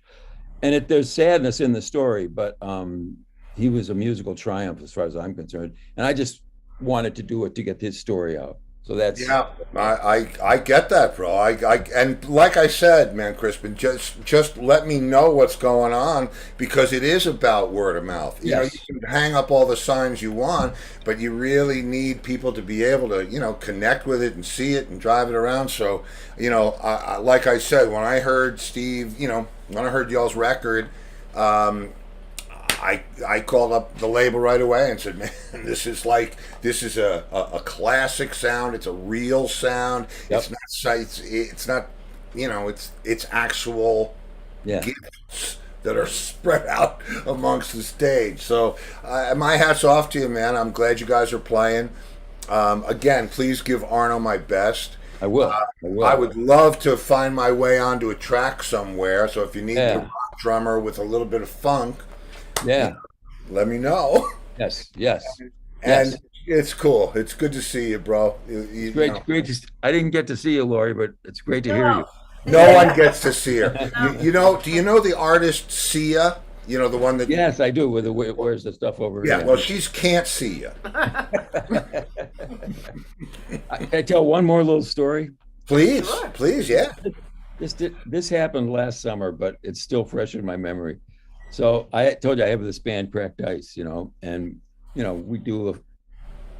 and there's sadness in the story, but he was a musical triumph as far as I'm concerned, and I just wanted to do it to get his story out. So that's Yeah, I get that, bro. And like I said, man, Crispin, just let me know what's going on because it is about word of mouth. Yes. You can hang up all the signs you want, but you really need people to be able to, connect with it and see it and drive it around. So, like I said, when I heard Steve, when I heard y'all's record, I called up the label right away and said, man, this is a classic sound. It's a real sound. Yep. It's not, it's actual yeah. gifts that are spread out amongst the stage. So my hat's off to you, man. I'm glad you guys are playing. Again, please give Arno my best. I will. I would love to find my way onto a track somewhere. So if you need a rock drummer with a little bit of funk, Yeah. let me know. Yes. Yes. And Yes. it's cool. It's good to see you, bro. Great. I didn't get to see you, Laurie, but it's great to hear you. No one gets to see her. Do you know the artist Sia? The one that. Yes, I do. Where's the stuff over Yeah. here? Well, she's can't see you. Can I tell one more little story? Please, Sure. please, yeah. This happened last summer, but it's still fresh in my memory. So I told you I have this band, Cracked Ice, and we do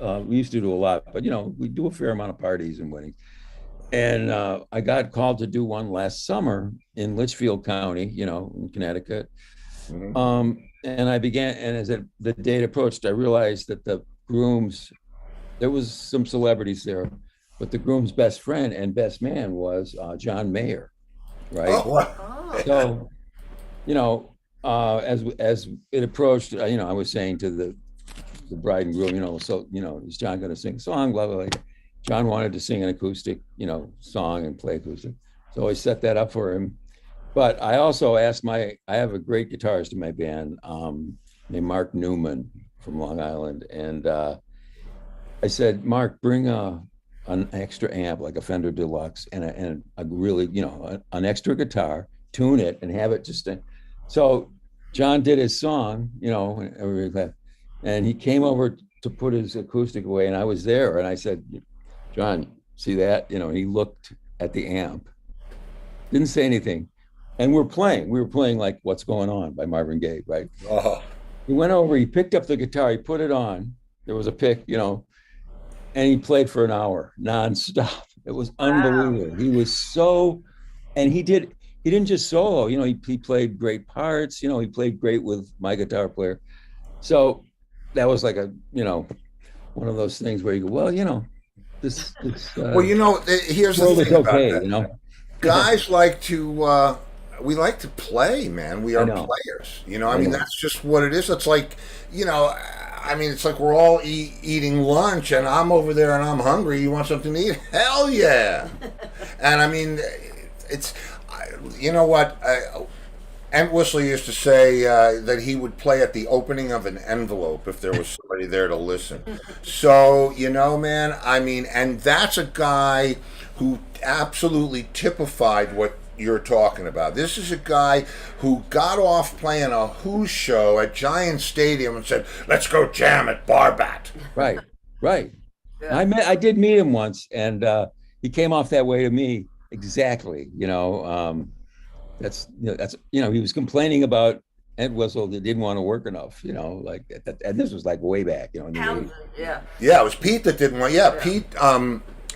we used to do a lot, but we do a fair amount of parties and weddings. And I got called to do one last summer in Litchfield County, in Connecticut. Mhm. And I began, and as the date approached, I realized that there was some celebrities there, but the groom's best friend and best man was John Mayer, right? Oh, wow. Oh. So, as it approached, I was saying to the bride and groom, is John going to sing a song? Blah, blah, blah. John wanted to sing an acoustic, song and play acoustic. So I set that up for him. But I also asked I have a great guitarist in my band named Mark Newman from Long Island. And I said, Mark, bring an extra amp, like a Fender Deluxe, and a really, an extra guitar, tune it and have it just. So John did his song, and everybody laughed. And he came over to put his acoustic away, and I was there, and I said, John, see that? And he looked at the amp, didn't say anything. And we were playing like What's Going On by Marvin Gaye, right? Oh. He went over, he picked up the guitar, he put it on. There was a pick, and he played for an hour nonstop. It was unbelievable. He was and he didn't just solo, he played great parts, he played great with my guitar player. So that was like one of those things where you go, well, this Well, here's the world thing is about okay, that. Guys like to we like to play, man. We are players. I mean, that's just what it is. It's like, I mean, it's like we're all eating lunch, and I'm over there and I'm hungry. You want something to eat? Hell yeah! And I mean, you know what? Ent Whistler used to say that he would play at the opening of an envelope if there was somebody there to listen. So, you know, man, I mean, and that's a guy who absolutely typified what you're talking about. This is a guy who got off playing a Who show at Giant Stadium and said, "Let's go jam at Barbat." Right, right. Yeah. I did meet him once, and he came off that way to me exactly. That's he was complaining about Ent Whistle that didn't want to work enough. Like that, and this was like way back. In the 80s. Townsend, yeah. Yeah, it was Pete that didn't want. Yeah, Pete.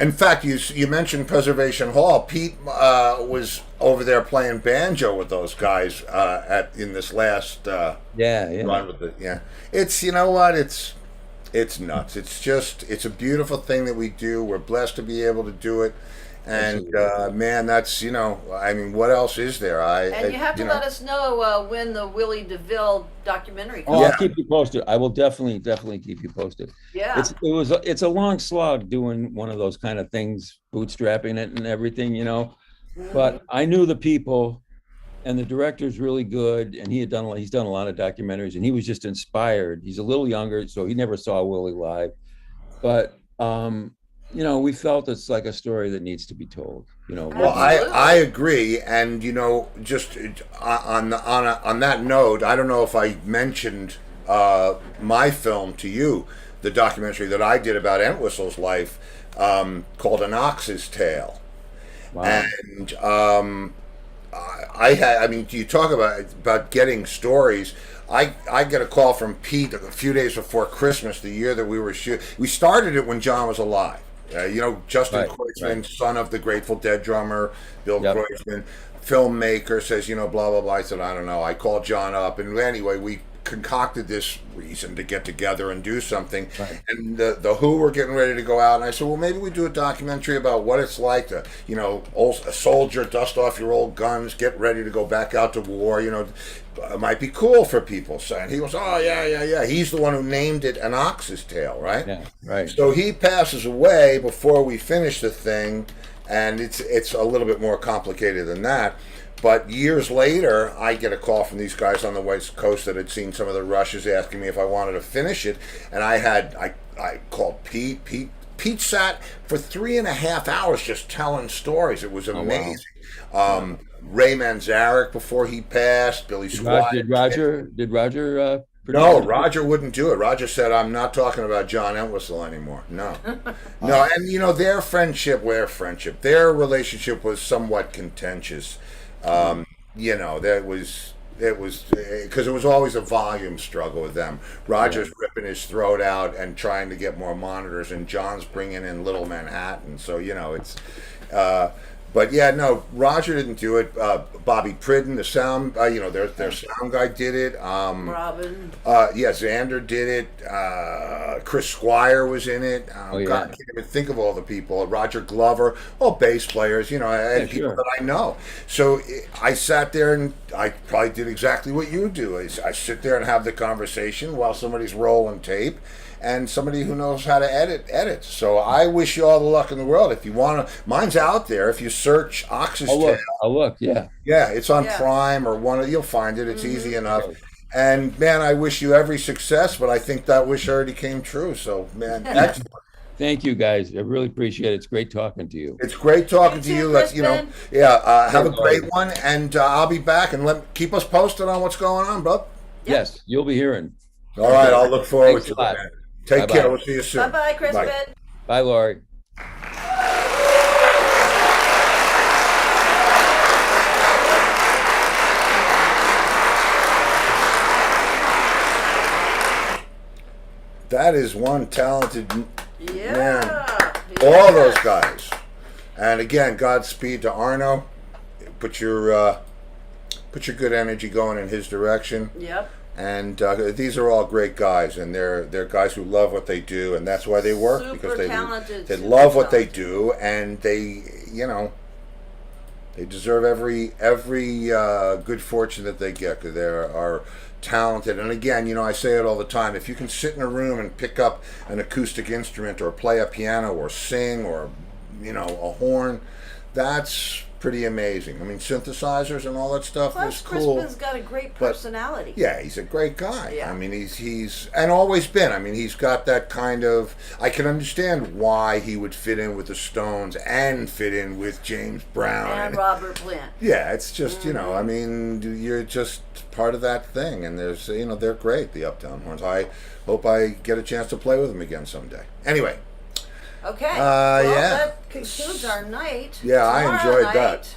In fact, you mentioned Preservation Hall. Pete was over there playing banjo with those guys in this last run with it. Yeah, it's it's nuts. It's a beautiful thing that we do. We're blessed to be able to do it. And man, that's I mean, what else is there? And you have to let us know when the Willie DeVille documentary comes. Oh, I'll keep you posted. I will definitely keep you posted. Yeah, it's a long slog doing one of those kind of things, bootstrapping it and everything, But I knew the people, and the director's really good, and he's done a lot of documentaries, and he was just inspired. He's a little younger, so he never saw Willie live, but we felt it's like a story that needs to be told. Well, I agree, and just on that note, I don't know if I mentioned my film to you, the documentary that I did about Ent Whistle's life, called An Ox's Tale. Wow. And I mean, you talk about getting stories. I get a call from Pete a few days before Christmas, the year that we were shooting. We started it when John was alive. Justin Kreutzmann, son of the Grateful Dead drummer, Bill Kreutzmann, filmmaker, says, blah, blah, blah. I said, I don't know. I called John up, and anyway, we concocted this reason to get together and do something. Right. And the Who were getting ready to go out, and I said, well, maybe we do a documentary about what it's like to, a soldier, dust off your old guns, get ready to go back out to war, it might be cool for people. So, and he was, oh, yeah. He's the one who named it An Ox's Tale, right? Yeah, right. So he passes away before we finish the thing, and it's a little bit more complicated than that. But years later, I get a call from these guys on the West Coast that had seen some of the rushes asking me if I wanted to finish it, and I called Pete. Pete sat for 3.5 hours just telling stories. It was amazing. Oh, wow. Ray Manzarek before he passed, Billy Squire. Did Roger No, Roger wouldn't do it. Roger said, I'm not talking about John Ent Whistle anymore. No. No, and their their relationship was somewhat contentious. That was because it was always a volume struggle with them. Roger's ripping his throat out and trying to get more monitors, and John's bringing in Little Manhattan. So it's but yeah, no, Roger didn't do it. Bobby Pridden, the sound, their sound guy did it. Robin. Xander did it. Chris Squire was in it. God, I can't even think of all the people. Roger Glover, all bass players, and people that I know. So I sat there and I probably did exactly what you do. I sit there and have the conversation while somebody's rolling tape. And somebody who knows how to edit. So I wish you all the luck in the world. If you want to, mine's out there. If you search Ox's Tale. I'll look, yeah. Yeah, it's on Prime or you'll find it. It's easy enough. And man, I wish you every success, but I think that wish already came true. So man, excellent. Thank you guys. I really appreciate it. It's great talking to you. It's great talking to you. Let's, have a great one. And I'll be back and keep us posted on what's going on, bro. Yes, you'll be hearing. All right, I'll look forward to it. Take Bye-bye. care. We'll see you soon. Bye-bye, Crispin. Bye. Bye, Laurie. That is one talented man. Yeah. All those guys. And again, Godspeed to Arno. Put your good energy going in his direction. Yep. And these are all great guys, and they're guys who love what they do, and that's why they work, because they love what they do, and they They deserve every good fortune that they get, because they are talented. And again, you know, I say it all the time. If you can sit in a room and pick up an acoustic instrument or play a piano or sing or, you know, a horn, that's pretty amazing. I mean, synthesizers and all that stuff Plus, is cool. Crispin's got a great personality. Yeah, he's a great guy. Yeah. I mean, he's and always been. I mean, he's got that kind of. I can understand why he would fit in with the Stones and fit in with James Brown And Robert Plant. Yeah, it's just you know. I mean, you're just part of that thing, and there's you know they're great. The Uptown Horns. I hope I get a chance to play with them again someday. Anyway. Okay. Well, yeah. that concludes our night. Yeah, I Tomorrow enjoyed night, that.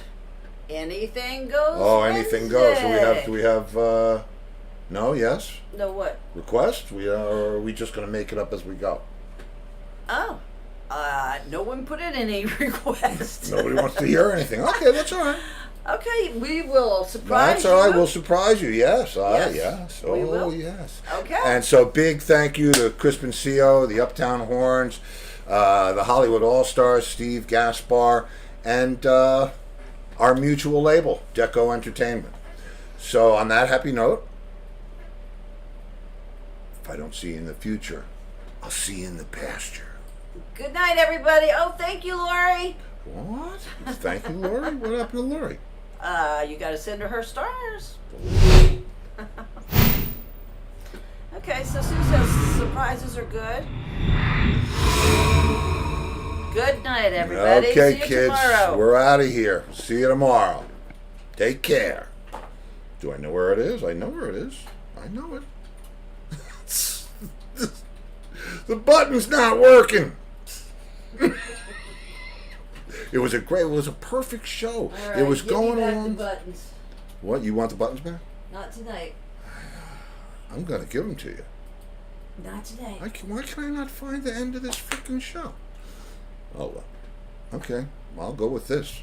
Anything goes. Oh, anything goes. Wednesday. Do we have? No. Yes. No what? Request? Or are we just going to make it up as we go? Oh. No one put in any requests. Nobody wants to hear anything. Okay, that's all right. Okay, we will surprise That's all right. you. We'll surprise you. Yes. Yes, Yes. we Oh, will. yes. Okay. And so, big thank you to Crispin CO, the Uptown Horns, the Hollywood All Stars, Steve Gaspar, and our mutual label, Deco Entertainment. So, on that happy note, if I don't see you in the future, I'll see you in the pasture. Good night, everybody. Oh, thank you, Lori. What? Thank you, Lori. What happened to Lori? You got to send her stars. Okay, so Sue says surprises are good. Good night, everybody. Okay, See you kids, tomorrow. we're out of here. See you tomorrow. Take care. Do I know where it is? I know where it is. I know it. The button's not working. It was a perfect show. All right, it was give me going back along. the buttons. What? You want the buttons back? Not tonight. I'm gonna give them to you. Not today. Why can I not find the end of this freaking show? Oh well. Okay, I'll go with this.